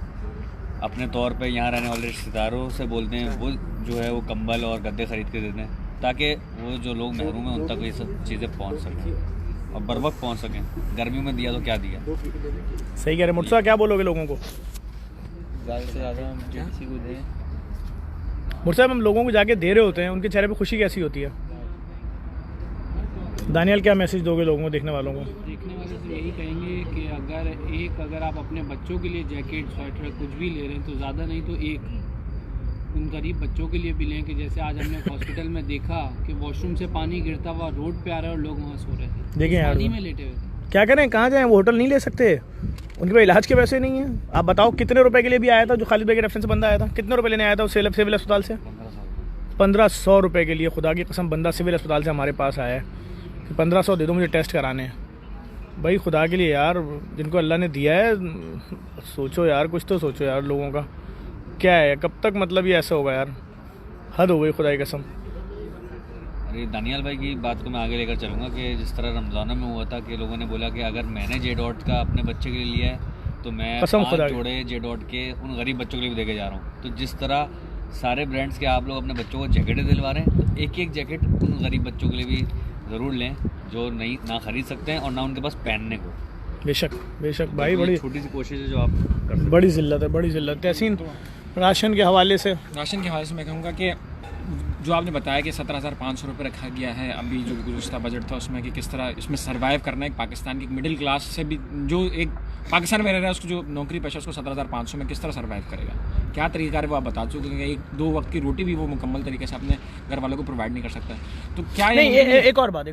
अपने तौर पे यहाँ रहने वाले रिश्तेदारों से बोलते हैं वो जो है वो कंबल और गद्दे ख़रीद के देते हैं, ताकि वो जो लोग महरूम हैं उन तक ये सब चीज़ें पहुँच सकें और बर वक्त पहुँच सकें। गर्मियों में दिया तो क्या दिया। सही कह रहे मुर्तज़ा, क्या बोलोगे लोगों को? ज़्यादा से ज़्यादा हम जेडीसी को दें। मुर्तज़ा, हम लोगों को जाके दे रहे होते हैं, उनके चेहरे पे खुशी कैसी होती है? दानियाल, क्या मैसेज दोगे लोगों को, देखने वालों को? देखने वाले से यही कहेंगे कि अगर आप अपने बच्चों के लिए जैकेट, स्वेटर कुछ भी ले रहे हैं तो ज़्यादा नहीं तो एक उन गरीब बच्चों के लिए भी लें। कि जैसे आज हमने हॉस्पिटल में देखा कि वॉशरूम से पानी गिरता हुआ रोड पे आ रहा है और लोग वहाँ सो रहे थे, देखें यार, पानी में लेटे हुए थे। क्या करें, कहाँ जाएं? वो होटल नहीं ले सकते, उनके पास इलाज के पैसे नहीं हैं। आप बताओ कितने रुपए के लिए भी आया था जो खालिद भाई के रेफरेंस बंदा आया था, कितने रुपए लेने आया था वो सिविल अस्पताल से? 1500 रुपये के लिए। खुदा की कसम, बंदा सिविल अस्पताल से हमारे पास आया है कि 1500 दे दो मुझे टेस्ट कराने हैं। भाई खुदा के लिए यार, जिनको अल्लाह ने दिया है सोचो यार, कुछ तो सोचो यार लोगों का। क्या है, कब तक मतलब ये ऐसा होगा यार? हद हो गई खुदा की कसम। अरे दानियाल भाई की बात को मैं आगे लेकर चलूँगा कि जिस तरह रमज़ानों में हुआ था कि लोगों ने बोला कि अगर मैंने J.Dot का अपने बच्चे के लिए लिया है तो मैं 5 जोड़े J.Dot के उन गरीब बच्चों के लिए भी देके जा रहा हूँ। तो जिस तरह सारे ब्रांड्स के आप लोग अपने बच्चों को जैकेटें दिलवा रहे हैं, तो एक एक जैकेट उन गरीब बच्चों के लिए भी ज़रूर लें, जो नहीं ना ख़रीद सकते हैं और ना उनके पास पहनने को। बेशक बेशक भाई, तो बड़ी ये छोटी सी कोशिश है जो आप कर सकते हैं। बड़ी ज़िल्लत है, बड़ी ज़िल्लत। तहसीन, राशन के हवाले से राशन के हवाले से मैं कहूँगा कि जो आपने बताया कि 17,500 रुपये रखा गया है अभी जो गुज़श्ता बजट था उसमें, कि किस तरह इसमें सर्वाइव करना है एक पाकिस्तान की मिडिल क्लास से भी, जो एक पाकिस्तान में रह रहा है उसको जो नौकरी पेशा उसको 17,500 में किस तरह सर्वाइव करेगा, क्या तरीका है वो आप बता चुके हैं। एक 2 वक्त की रोटी भी वो मुकम्मल तरीके से अपने घर वालों को प्रोवाइड नहीं कर सकता, तो क्या नहीं, एक और बात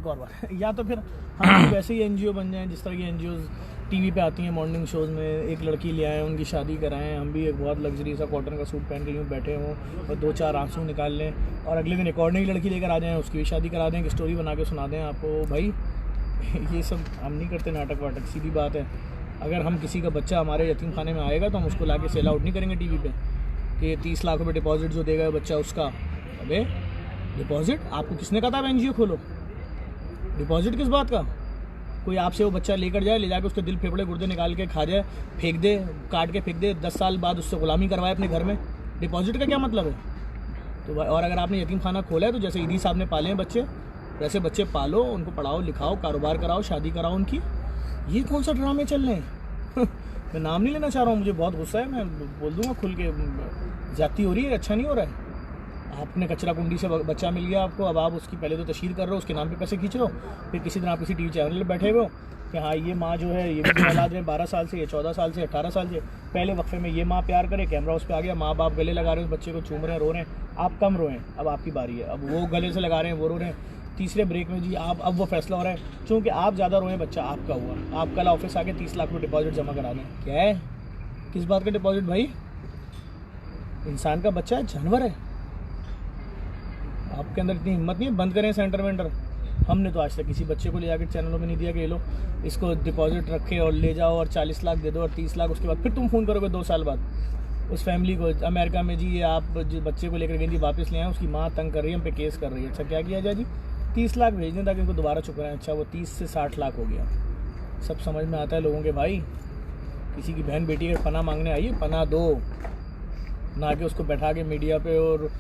या तो फिर हम वैसे ही NGO बन जाएं, जिस तरह की NGOs टीवी पे आती हैं मॉर्निंग शोज़ में, एक लड़की ले आएँ, उनकी शादी कराएं, हम भी एक बहुत लग्जरी सा कॉटन का सूट पहन के यूँ बैठे हों और 2-4 आंसू निकाल लें, और अगले दिन एक और नई लड़की लेकर आ जाएं, उसकी भी शादी करा दें, एक स्टोरी बना के सुना दें आपको। भाई ये सब हम नहीं करते नाटक वाटक, सीधी बात है। अगर हम किसी का बच्चा हमारे यतीम खाने में आएगा तो हम उसको ला के सेल आउट नहीं करेंगे टीवी पे कि ये 30 लाख रुपए डिपॉजिट जो देगा बच्चा उसका। अबे डिपॉजिट आपको किसने कहा था NGO खोलो? डिपॉजिट किस बात का? कोई आपसे वो बच्चा लेकर जाए, ले जाके उसके दिल फेफड़े गुर्दे निकाल के खा जाए, फेंक दे, काट के फेंक दे, 10 साल बाद उससे गुलामी करवाए अपने घर में। डिपॉजिट का क्या मतलब है? तो और अगर आपने यतीम खाना खोला है तो जैसे ईदी साहब ने पाले हैं बच्चे, वैसे बच्चे पालो, उनको पढ़ाओ लिखाओ, कारोबार कराओ, शादी कराओ उनकी। ये कौन सा ड्रामे चल रहे हैं? मैं नाम नहीं लेना चाह रहा हूँ, मुझे बहुत गुस्सा है, मैं बोल दूँगा खुल के, ज़्यादती हो रही है, अच्छा नहीं हो रहा है। आपने कचरा कुंडी से बच्चा मिल गया आपको, अब आप उसकी पहले तो तशहीर कर रहे हो, उसके नाम पे पैसे खींच रहे हो, फिर किसी दिन आप किसी टीवी चैनल में बैठे हुए हो कि हाँ ये माँ जो है ये भी औलाद है 12 साल से, ये 14 साल से, 18 साल से, पहले वक्फे में ये माँ प्यार करे, कैमरा उस पर आ गया, माँ बाप गले लगा रहे हैं, बच्चे को चूम रहे हैं, रो रहे हैं, आप कम रोएं, अब आपकी बारी है, अब वो गले से लगा रहे हैं, वो रो रहे हैं, तीसरे ब्रेक में जी आप, अब वो फैसला हो रहा है चूँकि आप ज़्यादा रोएं, बच्चा आपका हुआ, आप कल ऑफिस आके 30 लाख रुपये डिपॉजिट जमा करा दें। क्या है, किस बात का डिपॉजिट भाई? इंसान का बच्चा है, जानवर है। आपके अंदर इतनी हिम्मत नहीं है, बंद करें सेंटर वेंटर। हमने तो आज तक किसी बच्चे को ले जाकर चैनलों में नहीं दिया कि ये लो इसको डिपॉजिट रखे और ले जाओ और 40 लाख दे दो और 30 लाख, उसके बाद फिर तुम फ़ोन करोगे 2 साल बाद उस फैमिली को, अमेरिका में जी ये आप जिस बच्चे को लेकर गए जी वापस ले आए, उसकी माँ तंग कर रही है, हम पे केस कर रही है। अच्छा क्या किया जाए जी? 30 लाख भेज दें ताकि उनको दोबारा चुकाएं। अच्छा वो 30 से 60 लाख हो गया। सब समझ में आता है लोगों के भाई। किसी की बहन बेटी अगर पनाह मांगने आई है, पनाह दो, ना कि उसको बैठा के मीडिया पे, और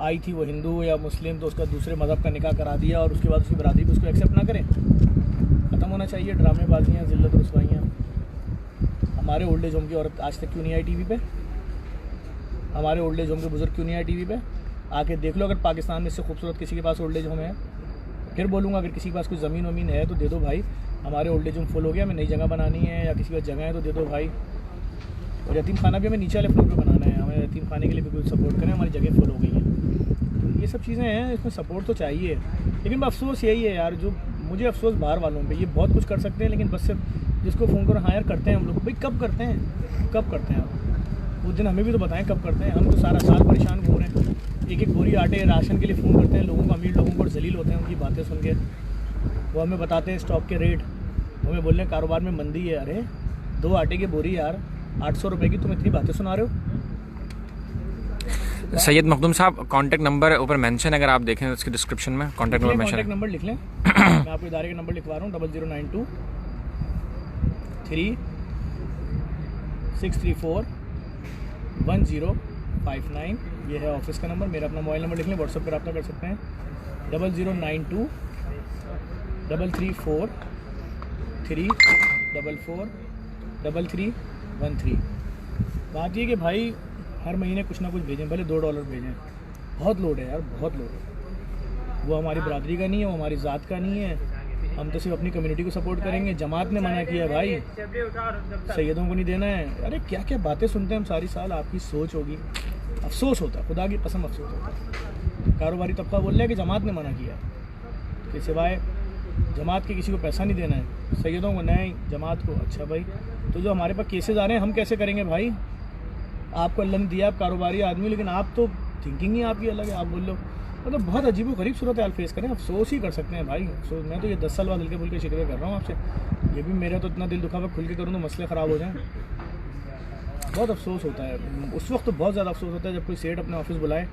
आई थी वो हिंदू या मुस्लिम तो उसका दूसरे मज़हब का निकाह करा दिया और उसके बाद उसकी बरादरी भी उसको एक्सेप्ट ना करें। ख़त्म होना चाहिए ड्रामेबाजियाँ, ज़िल्लत रसवाइयाँ। हमारे ओल्ड एज होम की औरत आज तक क्यों नहीं आई टीवी पे? हमारे ओल्ड एज होम के बुजुर्ग क्यों नहीं आए टीवी पे? आके देख लो, अगर पाकिस्तान में इससे खूबसूरत किसी के पास ओल्ड एज होम है। फिर बोलूँगा अगर किसी के पास कोई ज़मीन वमीन है तो दे दो भाई, हमारे ओल्ड एज होम फुल हो गया, हमें नई जगह बनानी है या किसी का जगह है तो दे दो भाई। और यतीम खाना भी हमें नीचे वाले फ्लोर पे बनाना है, हमें यतीम खाने के लिए भी कुछ सपोर्ट करें, हमारी जगह फुल हो गई है। तो ये सब चीज़ें हैं, इसमें सपोर्ट तो चाहिए। लेकिन अफसोस यही है यार, जो मुझे अफसोस बाहर वालों पे, ये बहुत कुछ कर सकते हैं लेकिन बस सिर्फ जिसको फ़ोन करो हाँ यार करते हैं हम लोग। भाई कब करते हैं, कब करते हैं आप? उस दिन हमें भी तो बताएं कब करते हैं। हम तो सारा साल परेशान घूम रहे हैं, एक एक बोरी आटे राशन के लिए फ़ोन करते हैं लोगों को, अमीर लोगों को, और जलील होते हैं उनकी बातें सुन के। वो हमें बताते हैं स्टॉक के रेट, हमें बोल रहे हैं कारोबार में मंदी है। अरे 2 आटे की बोरी यार 800 रुपये की, तुम इतनी बातें सुना रहे हो। सैयद मखदूम साहब, कांटेक्ट नंबर ऊपर मेंशन, अगर आप देखें उसके डिस्क्रिप्शन में कांटेक्ट नंबर मेंशन है। कांटेक्ट नंबर लिख लें। मैं आपको इदारे का नंबर लिखवा रहा हूँ, 0092 3 634 1059। ये है ऑफिस का नंबर। मेरा अपना मोबाइल नंबर लिख लें, व्हाट्सएप पर रब्ता कर सकते हैं। 0092 334 344 3313। बात ये कि भाई हर महीने कुछ ना कुछ भेजें, भले $2 भेजें। बहुत लोड है यार, बहुत लोड है। वो हमारी बरादरी का नहीं है, वो हमारी ज़ात का नहीं है। हम तो सिर्फ अपनी कम्युनिटी को सपोर्ट करेंगे। जमात ने मना किया है भाई, सैयदों को नहीं देना है। अरे क्या क्या बातें सुनते हैं हम सारी साल। आपकी सोच होगी, अफसोस होता है, खुदा की कसम अफसोस होता है। कारोबारी तबका बोल रहा है कि जमात ने मना किया कि सिवाय जमात के किसी को पैसा नहीं देना है, सैयदों को नहीं, जमात को। अच्छा भाई, तो जो हमारे पास केसेस आ रहे हैं हम कैसे करेंगे भाई? आपको अल्लाह ने दिया, आप कारोबारी आदमी, लेकिन आप तो थिंकिंग ही आपकी अलग है। आप बोल लो मतलब बहुत अजीब व गरीब सूरत हाल फेस करें, अफसोस ही कर सकते हैं भाई। अफसोस, मैं तो ये 10 साल बाद हल्के फुल्के शिकवे कर रहा हूँ आपसे। ये भी मेरा तो इतना दिल दुखा हुआ, खुल के करूँ तो मसले ख़राब हो जाएँ। बहुत अफसोस होता है उस वक्त, तो बहुत ज़्यादा अफसोस होता है जब कोई सेठ अपने ऑफिस बुलाए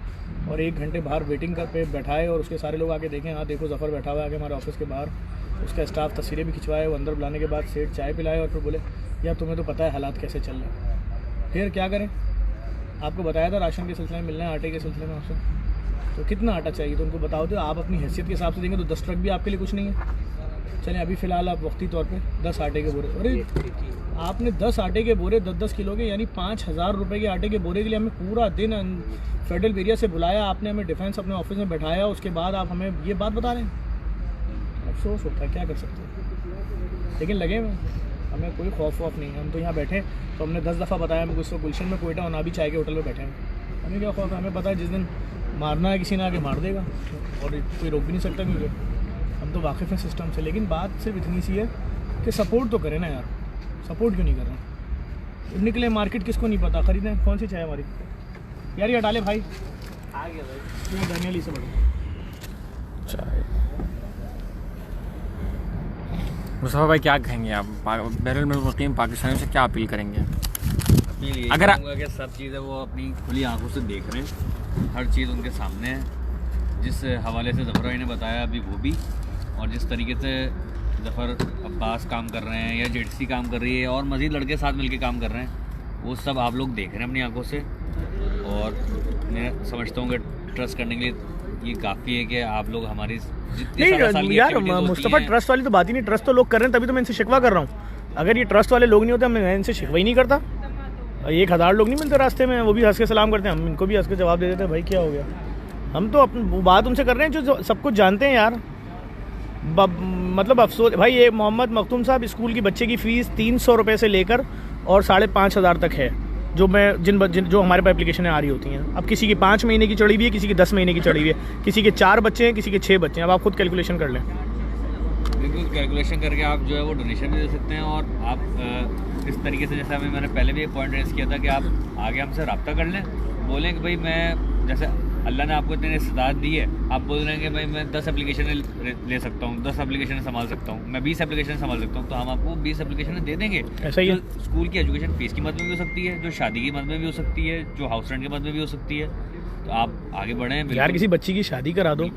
और 1 घंटे बाहर वेटिंग कर पे बैठाए और उसके सारे लोग आके देखें, हाँ देखो ज़फ़र बैठा हुआ है आके हमारे ऑफिस के बाहर। उसका स्टाफ तस्वीरें भी खिंचवाए, वो अंदर बुलाने के बाद सेठ चाय पिलाए और फिर बोले यार तुम्हें तो पता है हालात कैसे चल रहे हैं। फिर क्या करें? आपको बताया था राशन के सिलसिले में मिलना है, आटे के सिलसिले में आपसे। तो कितना आटा चाहिए, तो उनको बताओ तो आप अपनी हैसियत के हिसाब से देंगे तो 10 ट्रक भी आपके लिए कुछ नहीं है। चलें अभी फ़िलहाल आप वक्ती तौर पे 10 आटे के बोरे, अरे आपने 10 आटे के बोरे 10-10 किलो के यानी 5,000 रुपये के आटे के बोरे के लिए हमें पूरा दिन फेडरल एरिया से बुलाया आपने, हमें डिफेंस अपने ऑफिस में बैठाया, उसके बाद आप हमें ये बात बता रहे हैं। अफसोस होता है, क्या कर सकते हैं, लेकिन लगे हुए हमें कोई खौफ वौफ नहीं है। हम तो यहाँ बैठे तो हमने 10 दफ़ा बताया हमको इसको गुलशन में कोयटा और भी चाय के होटल में बैठे हैं, हमें क्या खौफ है, हमें पता है जिस दिन मारना है किसी ने आके मार देगा और कोई रोक भी नहीं सकता, क्योंकि हम तो वाकिफ़ हैं सिस्टम से। लेकिन बात सिर्फ इतनी सी है कि सपोर्ट तो करें ना यार, सपोर्ट क्यों नहीं कर रहे? निकले मार्केट किसको नहीं पता, ख़रीदें कौन सी चाय हमारी यार, ये हटा ले भाई, आ गया भाई धनिया से बढ़ो चाय। मुस्तफ़ा भाई क्या कहेंगे आप, बहरहाल में मुकीम पाकिस्तानियों से क्या अपील करेंगे? अपील अगर कि सब चीज़ें वो अपनी खुली आंखों से देख रहे हैं, हर चीज़ उनके सामने है। जिस हवाले से ज़फ़र भाई ने बताया अभी वो भी, और जिस तरीके से ज़फ़र अब्बास काम कर रहे हैं या जेडसी काम कर रही है और मज़ीद लड़के साथ मिलके काम कर रहे हैं, वो सब आप लोग देख रहे हैं अपनी आंखों से। और मैं समझता हूँ कि ट्रस्ट करने के लिए ये काफ़ी है कि आप लोग हमारी नहीं यार मुस्तफ़ा, ट्रस्ट वाली तो बात ही नहीं, ट्रस्ट तो लोग कर रहे हैं, तभी तो मैं इनसे शिकवा कर रहा हूँ। अगर ये ट्रस्ट वाले लोग नहीं होते मैं इनसे शिकवा ही नहीं करता। 1,000 लोग नहीं मिलते रास्ते में, वो भी हंस के सलाम करते हैं, हम इनको भी हंस के जवाब दे देते हैं भाई क्या हो गया। हम तो अपनी बात उनसे कर रहे हैं जो सब कुछ जानते हैं यार। मतलब अफसोस भाई, ये मोहम्मद मखदूम साहब स्कूल की बच्चे की फ़ीस 300 रुपये से लेकर और 5,500 तक है, जो जो हमारे पास एप्लीकेशनें आ रही होती हैं। अब किसी की 5 महीने की चढ़ी हुई है, किसी की 10 महीने की चढ़ी हुई है, किसी के 4 बच्चे हैं, किसी के 6 बच्चे हैं। अब आप खुद कैलकुलेशन कर लें। बिल्कुल कैलकुलेशन करके आप जो है वो डोनेशन भी दे सकते हैं। और आप इस तरीके से, जैसे मैंने पहले भी एक पॉइंट रेस किया था कि आप आगे हमसे रब्ता कर लें, बोलें कि भाई मैं, जैसे अल्लाह ने आपको इतनी इस्तात दी है, आप बोल रहे हैं कि भाई मैं 10 एप्लीकेशन ले सकता हूँ, 10 एप्लीकेशन संभाल सकता हूँ, मैं 20 एप्लीकेशन संभाल सकता हूँ, तो हम आपको 20 एप्लीकेशन दे देंगे। ऐसा ही है। स्कूल की एजुकेशन फीस की मद में भी हो सकती है, जो शादी की मद में भी हो सकती है, जो हाउस रेंट की मद में भी हो सकती है। तो आप आगे बढ़ें यार, किसी बच्ची की शादी करा दो,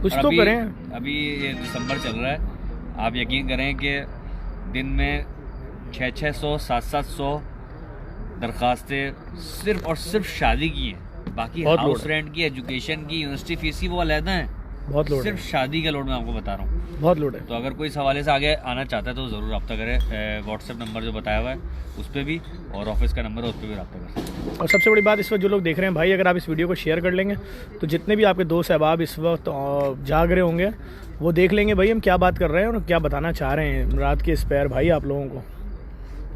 कुछ तो करें। अभी ये दिसंबर चल रहा है, आप यकीन करें कि दिन में 600-700 700 दरख्वास्तें सिर्फ और सिर्फ शादी की हैं। बाकी हाउस रेंट की, एजुकेशन की, यूनिवर्सिटी फीस की वो अलग है। बहुत लोड, सिर्फ शादी का लोड मैं आपको बता रहा हूँ, बहुत लोड है। तो अगर कोई इस हवाले से आगे आना चाहता है तो ज़रूर रब्ता करें। व्हाट्सएप नंबर जो बताया हुआ है उस पर भी, और ऑफिस का नंबर है उस पर भी रब्ता कर सकते हैं। और सबसे बड़ी बात, इस वक्त जो लोग देख रहे हैं भाई, अगर आप इस वीडियो को शेयर कर लेंगे तो जितने भी आपके दोस्त अहबाब इस वक्त जाग रहे होंगे वो देख लेंगे भाई हम क्या बात कर रहे हैं और क्या बताना चाह रहे हैं रात के इस पैर भाई आप लोगों को।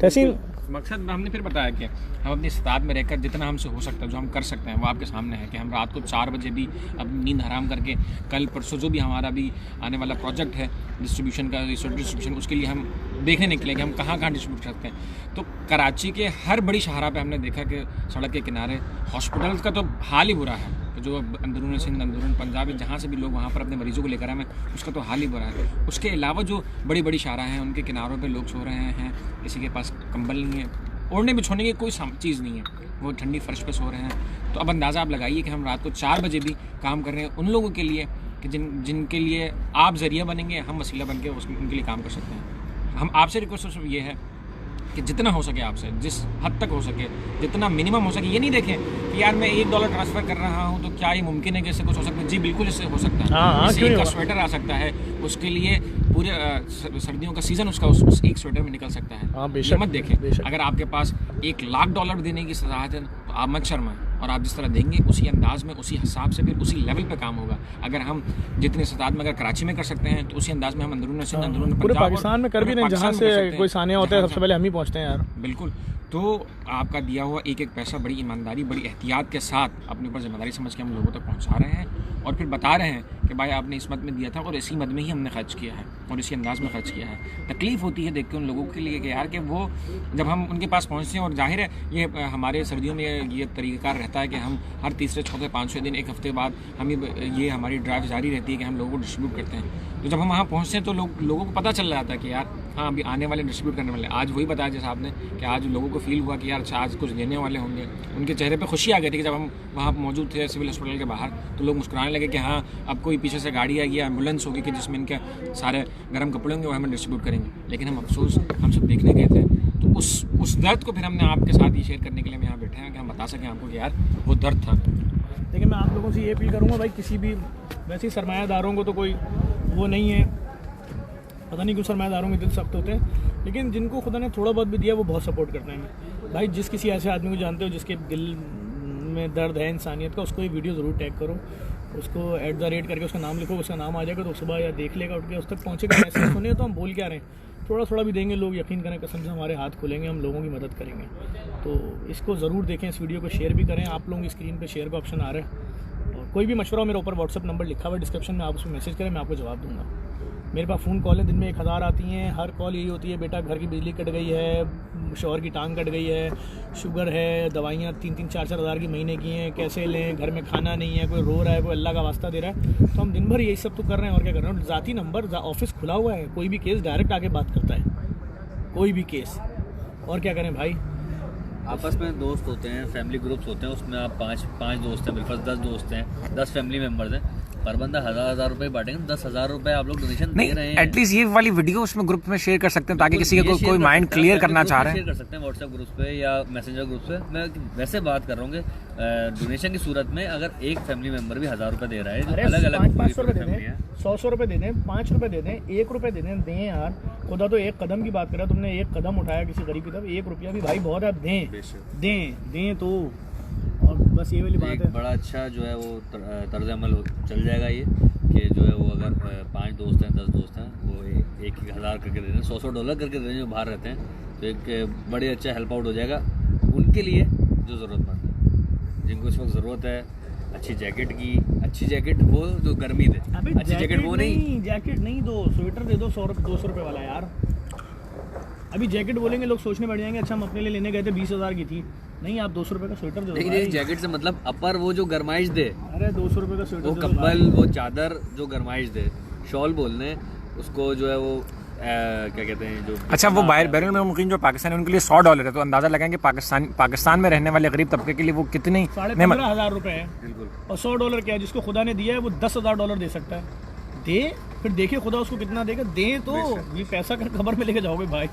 तहसीन मकसद हमने फिर बताया कि हम अपनी इस्तात में रहकर जितना हमसे हो सकता है, जो हम कर सकते हैं वो आपके सामने है, कि हम रात को 4 बजे भी अपनी नींद हराम करके कल परसों जो भी हमारा भी आने वाला प्रोजेक्ट है डिस्ट्रीब्यूशन का, रिसोर्स डिस्ट्रीब्यूशन, उसके लिए हम देखने निकले कि हम कहाँ कहाँ डिस्ट्रीब्यूट करते हैं। तो कराची के हर बड़ी शाहरा पे हमने देखा कि सड़क के किनारे हॉस्पिटल्स का तो हाल ही बुरा है, जो अंदरून सिंध, अंदरून पंजाब, जहाँ से भी लोग वहाँ पर अपने मरीजों को लेकर आए हैं, उसका तो हाल ही बुरा है। उसके अलावा जो बड़ी बड़ी शाहरा हैं उनके किनारों पे लोग सो रहे हैं, किसी के पास कंबल नहीं है, ओढ़ने बिछोने की कोई चीज़ नहीं है, वो ठंडी फर्श पे सो रहे हैं। तो अब अंदाज़ा आप लगाइए कि हम रात को 4 बजे भी काम कर रहे हैं उन लोगों के लिए कि जिनके लिए आप ज़रिया बनेंगे, हम वसीला बन के उनके लिए काम कर सकते हैं। हम आपसे रिक्वेस्ट सिर्फ ये है कि जितना हो सके आपसे, जिस हद तक हो सके, जितना मिनिमम हो सके, ये नहीं देखें कि यार मैं $1 ट्रांसफ़र कर रहा हूँ तो क्या ये मुमकिन है कि इससे कुछ हो सकता है। जी बिल्कुल, इससे हो सकता है। किसी का स्वेटर आ सकता है, उसके लिए पूरे सर्दियों का सीज़न उसका उस एक स्वेटर में निकल सकता है। ये मत देखें। अगर आपके पास $1,00,000 देने की सलाहियत है तो आप मत शर्माएं, और आप जिस तरह देंगे उसी अंदाज में, उसी हिसाब से, फिर उसी लेवल पे काम होगा। अगर हम जितनी इस्तात में अगर कराची में कर सकते हैं तो उसी अंदाज में हम अंदरून सिंध, अंदरून पूरे पाकिस्तान में कर भी नहीं, जहाँ से कोई सानिया होता है सबसे पहले हम ही पहुँचते हैं यार। बिल्कुल। तो आपका दिया हुआ एक एक पैसा बड़ी ईमानदारी, बड़ी एहतियात के साथ अपने ऊपर जिम्मेदारी समझ के हम लोगों तक पहुँचा रहे हैं, और फिर बता रहे हैं कि भाई आपने इस मद में दिया था और इसी मद में ही हमने खर्च किया है और इसी अंदाज में खर्च किया है। तकलीफ़ होती है देख के उन लोगों के लिए कि यार कि वो जब हम उनके पास पहुँचते हैं, और जाहिर है ये हमारे सर्दियों में ये तरीक़ाकार रहता है कि हम हर तीसरे, चौथे, 5वें दिन, एक हफ्ते बाद हम ये हमारी ड्राइव जारी रहती है कि हम लोगों को डिस्ट्रीब्यूट करते हैं। तो जब हम वहाँ पहुँचते हैं तो लोगों को पता चल जाता है कि यार हाँ अभी आने वाले डिस्ट्रीब्यूट करने वाले। आज वही बताया जैसे आपने कि आज लोगों को फील हुआ कि यार आज कुछ देने वाले होंगे, उनके चेहरे पे खुशी आ गई थी कि जब हम वहाँ मौजूद थे सिविल हॉस्पिटल के बाहर, तो लोग मुस्कुराने लगे कि हाँ अब कोई पीछे से गाड़ी आएगी, एम्बुलेंस होगी कि जिसमें इनके सारे गर्म कपड़े होंगे वो हमें डिस्ट्रीब्यूट करेंगे। लेकिन हम अफसोस हम सब देखने गए थे, तो उस दर्द को फिर हमने आपके साथ ही शेयर करने के लिए हम यहाँ बैठे हैं कि हम बता सकें आपको कि यार वो दर्द था। लेकिन मैं आप लोगों से ये अपील करूँगा भाई, किसी भी वैसे ही सरमायादारों को तो कोई वो नहीं है, पता नहीं क्यों सरमायादारों के दिल सख्त होते हैं, लेकिन जिनको खुदा ने थोड़ा बहुत भी दिया वो बहुत सपोर्ट करते हैं भाई। जिस किसी ऐसे आदमी को जानते हो जिसके दिल में दर्द है इंसानियत का, उसको ये वीडियो ज़रूर टैग करो, उसको @ करके उसका नाम लिखो, उसका नाम आ जाएगा तो सुबह या देख लेगा, उठ के उस तक पहुँचेगा। मैसेज सुने तो हम बोल क्या रहे हैं, थोड़ा थोड़ा भी देंगे लोग, यकीन करें कसम से हमारे हाथ खुलेंगे, हम लोगों की मदद करेंगे। तो इसको ज़रूर देखें, इस वीडियो को शेयर भी करें। आप लोगों की स्क्रीन पे शेयर का ऑप्शन आ रहा है, और कोई भी मशवरा हो मेरे ऊपर व्हाट्सअप नंबर लिखा हुआ है डिस्क्रिप्शन में, आप उसमें मैसेज करें, मैं आपको जवाब दूँगा। मेरे पास फ़ोन कॉल है, दिन में 1000 आती हैं। हर कॉल यही होती है, बेटा घर की बिजली कट गई है, शौहर की टांग कट गई है, शुगर है, दवाइयाँ 3-3, 4-4 हज़ार की महीने की हैं, कैसे लें, घर में खाना नहीं है, कोई रो रहा है, कोई अल्लाह का वास्ता दे रहा है। तो हम दिन भर यही सब तो कर रहे हैं, और क्या कर रहे हैं। ज़ाती नंबर, ऑफिस खुला हुआ है, कोई भी केस डायरेक्ट आके बात करता है, कोई भी केस। और क्या करें भाई, आपस में दोस्त होते हैं, फैमिली ग्रुप्स होते हैं, उसमें आप पाँच दोस्त हैं, बिल्कुल 10 दोस्त हैं, 10 फैमिली मेम्बर्स हैं, पर बंदा 1000 रुपए बांटेंगे, 10,000 रुपए आप लोग डोनेशन दे रहे हैं। एटलीस्ट ये वाली वीडियो उसमें ग्रुप में शेयर कर सकते हैं, ताकि किसी का कोई माइंड क्लियर करना चाह रहे हैं, शेयर कर सकते हैं व्हाट्सएप ग्रुप पे या मैसेंजर ग्रुप पे। मैं वैसे बात कर रहा हूँ कि डोनेशन की सूरत में अगर एक फैमिली मेंबर भी 1000 रुपए दे रहा है, जो अलग अलग 500 रुपये दे दें, 100 रुपये दे दें, 5 रुपये दे दें, 1 रुपये दे दें यार। खुदा तो एक कदम की बात कर रहा है, तुमने एक कदम उठाया किसी गरीब की तरफ, 1 रुपया भी भाई बहुत है, दें तो। और बस ये वाली बात है, बड़ा अच्छा जो है वो तर्ज अमल चल जाएगा ये, कि जो है वो अगर 5 दोस्त हैं, 10 दोस्त हैं, वो 1,000 करके दे दें, $100 करके दे दें जो बाहर रहते हैं, तो एक बड़ी अच्छा हेल्प आउट हो जाएगा उनके लिए जो ज़रूरतमंद है, जिनको इस वक्त ज़रूरत है अच्छी जैकेट की। अच्छी जैकेट वो जो गर्मी दे, अच्छी जैकेट वो नहीं, जैकेट नहीं दो, स्वेटर दे दो 200 रुपये वाला यार। अभी जैकेट बोलेंगे लोग सोचने बैठ जाएंगे, अच्छा हम अपने लिए लेने गए थे 20,000 की थी, नहीं आप 200 रुपये का स्वेटर दो। नहीं, जैकेट से मतलब अपर वो जो गरमाइश दे, अरे 200 रुपये का स्वेटर, वो कंबल, वो चादर जो गरमाइश दे, शॉल बोलने उसको, जो है वो क्या कहते हैं जो। अच्छा, वो बैरल में मुकीम जो पाकिस्तानी उनके लिए $100 है, तो अंदाजा लगाएंगे पाकिस्तान में रहने वाले गरीब तबके के लिए वो कितनी 15,500 रुपये है। बिल्कुल। और $100 क्या है, जिसको खुदा ने दिया है वो $10,000 दे सकता है, दे फिर देखिए खुदा उसको कितना देगा, दे तो ये पैसा कर खबर में लेके जाओगे भाई,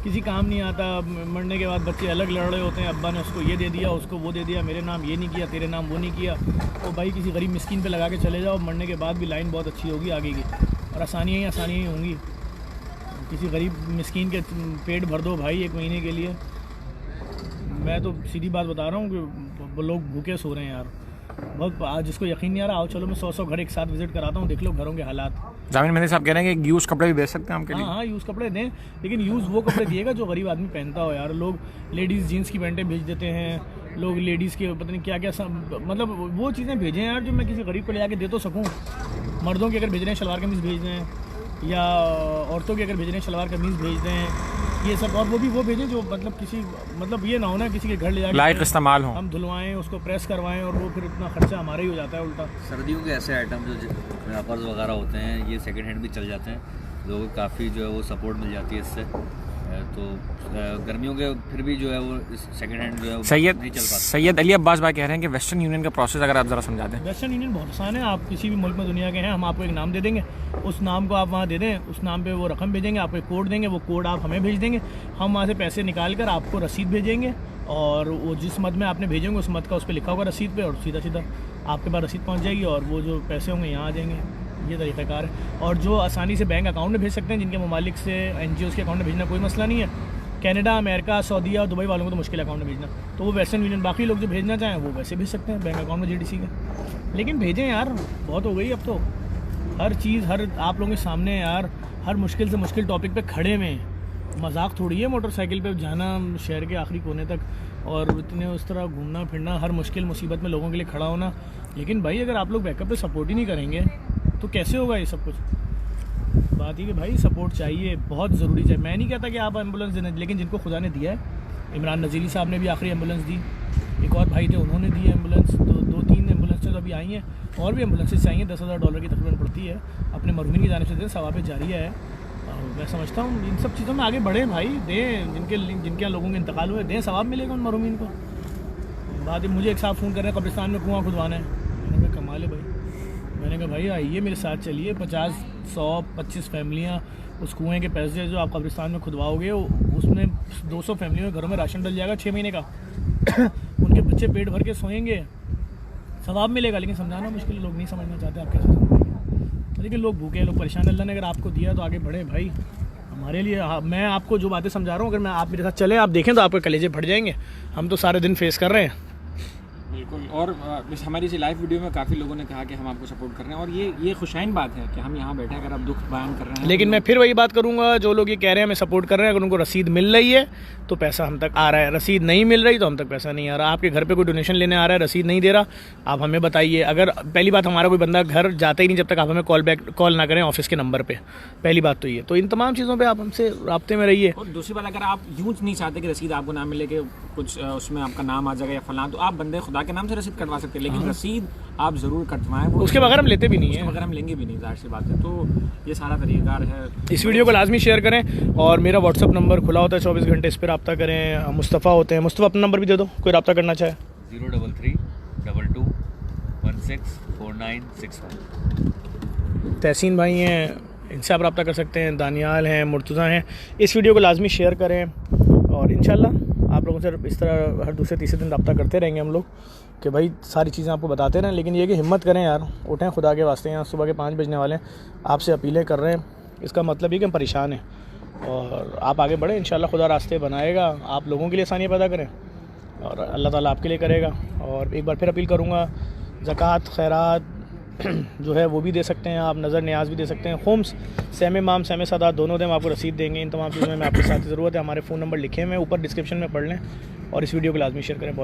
किसी काम नहीं आता। मरने के बाद बच्चे अलग लड़ रहे होते हैं, अब्बा ने उसको ये दे दिया, उसको वो दे दिया, मेरे नाम ये नहीं किया, तेरे नाम वो नहीं किया। तो भाई किसी गरीब मिस्किन पे लगा के चले जाओ, मरने के बाद भी लाइन बहुत अच्छी होगी आगे की, और आसानियाँ ही आसानियाँ ही होंगी। किसी गरीब मिस्किन के पेट भर दो भाई 1 महीने के लिए। मैं तो सीधी बात बता रहा हूँ कि लोग भूखे सो रहे हैं यार, बहुत। आज जिसको यकीन नहीं आ रहा, आओ चलो मैं 100 घर एक साथ विजिट कराता हूँ, देख लो घरों के हालात। जामिन मेहंदी साहब कह रहे हैं कि यूज़ कपड़े भी बेच सकते हैं हम के लिए। हाँ, यूज़ कपड़े दें, लेकिन यूज़ वो कपड़े दिएगा जो गरीब आदमी पहनता हो यार। लोग लेडीज़ जीन्स की पैंटें भेज देते हैं, लोग लेडीज़ के पता नहीं क्या क्या मतलब वो चीज़ें भेजें यार जो मैं किसी गरीब को ले जाके दे तो सकूँ। मर्दों की अगर भेज रहे हैं शलवार कमीज़ भेज दें, या औरतों की अगर भेज रहे हैं शलवार कमीज़ भेज दें, ये सब। और वो भी वो भेजें जो मतलब किसी, मतलब ये ना हो ना किसी के घर ले जाके लायक इस्तेमाल हो, हम धुलवाएं, उसको प्रेस करवाएं, और वो फिर इतना खर्चा हमारा ही हो जाता है उल्टा। सर्दियों के ऐसे आइटम जो रैपर्स वगैरह होते हैं, ये सेकंड हैंड भी चल जाते हैं, लोगों को काफ़ी जो है वो सपोर्ट मिल जाती है इससे। तो गर्मियों के फिर भी जो है वो सेकंड हैंड जो है सैयद अली अब्बास भाई कह रहे हैं कि वेस्टर्न यूनियन का प्रोसेस अगर आप ज़रा समझा दें। वेस्टर्न यूनियन बहुत आसान है, आप किसी भी मुल्क में दुनिया के हैं, हम आपको एक नाम दे देंगे, उस नाम को आप वहाँ दे दें, उस नाम पे वो रकम भेजेंगे, आपको एक कोड देंगे, वो कोड आप हमें भेज देंगे, हम वहाँ से पैसे निकाल कर आपको रसीद भेजेंगे, और वो जिस मद में आपने भेजेंगे उस मद का उस पर लिखा होगा रसीद पे, और सीधा सीधा आपके पास रसीद पहुँच जाएगी, और वो जो पैसे होंगे यहाँ आ जाएंगे। ये तरीक़ाकार है। और जो आसानी से बैंक अकाउंट में भेज सकते हैं, जिनके ममालिक से NGOs के अकाउंट में भेजना कोई मसला नहीं है, कनाडा, अमेरिका, सऊदीया और दुबई वालों को तो मुश्किल अकाउंट में भेजना, तो वो वेस्टर्न यूनियन। बाकी लोग जो भेजना चाहें वो वैसे भेज सकते हैं बैंक अकाउंट में JDC का, लेकिन भेजें यार, बहुत हो गई अब तो हर चीज़, हर आप लोगों के सामने यार, हर मुश्किल से मुश्किल टॉपिक पे खड़े में। मजाक थोड़ी है मोटरसाइकिल पे जाना शहर के आखिरी कोने तक, और इतने उस तरह घूमना फिरना, हर मुश्किल मुसीबत में लोगों के लिए खड़ा होना। लेकिन भाई अगर आप लोग बैकअप पे सपोर्ट ही नहीं करेंगे तो कैसे होगा ये सब कुछ। बात ही कि भाई सपोर्ट चाहिए, बहुत ज़रूरी चाहिए। मैं नहीं कहता कि आप एम्बुलेंस देना, लेकिन जिनको खुदा ने दिया है, इमरान नज़ीरी साहब ने भी आखिरी एम्बुलेंस दी, एक और भाई थे उन्होंने दी एम्बुलेंस, तो 2-3 एम्बुलेंसेज अभी आई हैं, और भी एम्बुलेंसेज आई हैं। $10,000 की तकरीबन पड़ती है, अपने मरहूमिन की जानिब से दें, सवाब जारिया है। मैं समझता हूँ इन सब चीज़ों में आगे बढ़ें भाई, दें, जिनके लोगों के इंतकाल हुए, दें, सवाब मिलेगा उन मरहूमिन को। बाद मुझे एक साहब फ़ोन कर रहे हैं कब्रिस्तान में कुआँ खुदवाना है, मैंने कहा कमाल है भाई। मैंने कहा भाई आइए मेरे साथ चलिए, 50, 100, 25 फैमिलियाँ उस कुएँ के पैसे जो आप कब्रिस्तान में खुदवाओगे, उसमें 200 फैमिलियों के घरों में राशन डल जाएगा 6 महीने का। उनके बच्चे पेट भर के सोएंगे, सवाब मिलेगा, लेकिन समझाना मुश्किल है, लोग नहीं समझना चाहते, आप कैसे समझेंगे। लेकिन लोग भूखे हैं, लोग परेशान। अल्लाह ने अगर आपको दिया तो आगे बढ़े भाई, हमारे लिए। मैं आपको जो बातें समझा रहा हूँ, अगर मैं आप मेरे साथ चलें, आप देखें तो आपके कलेजे फट जाएंगे। हम तो सारे दिन फेस कर रहे हैं। बिल्कुल। और इस हमारी इसी लाइव वीडियो में काफ़ी लोगों ने कहा कि हम आपको सपोर्ट कर रहे हैं, और ये खुशाइन बात है कि हम यहाँ बैठे हैं, अगर आप दुख बयान कर रहे हैं। लेकिन मैं फिर वही बात करूंगा, जो लोग ये कह रहे हैं हमें सपोर्ट कर रहे हैं, अगर उनको रसीद मिल रही है तो पैसा हम तक आ रहा है, रसीद नहीं मिल रही तो हम तक पैसा नहीं आ रहा। आपके घर पे कोई डोनेशन लेने आ रहा है, रसीद नहीं दे रहा, आप हमें बताइए। अगर पहली बात, हमारा कोई बंदा घर जाता ही नहीं जब तक आप हमें कॉल ना करें ऑफिस के नंबर पर, पहली बात तो ये। तो इन तमाम चीज़ों पर आप हमसे राब्ते में रहिए। और दूसरी बात, अगर आप यूँ नहीं चाहते कि रसीद आपको ना मिले, कि कुछ उसमें आपका नाम आ जाएगा या फलां, तो आप बंदे खुदा के नाम से रसीद कटवा सकते हैं, लेकिन रसीद आप ज़रूर कटवाएं। वो उसके बगैर हम लेते भी नहीं हैं, अगर हम लेंगे भी नहीं, जाहिर सी बात है। तो ये सारा तरीक़ाकार है। इस वीडियो को लाजमी शेयर करें, और मेरा व्हाट्सअप नंबर खुला होता है 24 घंटे, इस पर रब्ता करें। मुस्तफ़ा होते हैं, मुस्तफ़ा अपना नंबर भी दे दो, कोई रब्ता करना चाहे। 03322164961। तहसीन भाई हैं, इनसे आप रब्ता कर सकते हैं। दानियाल हैं, मुर्तज़ा हैं। इस वीडियो को लाजमी शेयर करें, और इंशाल्लाह आप लोगों से इस तरह हर दूसरे तीसरे दिन रब्ता करते रहेंगे हम लोग, कि भाई सारी चीज़ें आपको बताते रहें। लेकिन ये कि हिम्मत करें यार, उठें, खुदा के वास्ते। यहाँ सुबह के 5 बजने वाले हैं, आपसे अपीलें कर रहे हैं। इसका मतलब ये कि हम परेशान हैं, और आप आगे बढ़ें, इंशाल्लाह खुदा रास्ते बनाएगा। आप लोगों के लिए आसानियाँ पैदा करें, और अल्लाह ताला आपके लिए करेगा। और एक बार फिर अपील करूँगा, ज़कात खैरात जो है वो भी दे सकते हैं आप, नज़र न्याज भी दे सकते हैं। होम्स सहम माम सहम सदात दोनों दें, हम आपको रसीद देंगे। इन तमाम चीज़ों में आपके साथ ज़रूरत है। हमारे फ़ोन नंबर लिखे हुए हैं ऊपर, डिस्क्रिप्शन में पढ़ लें, और इस वीडियो को लाजमी शेयर करें। बहुत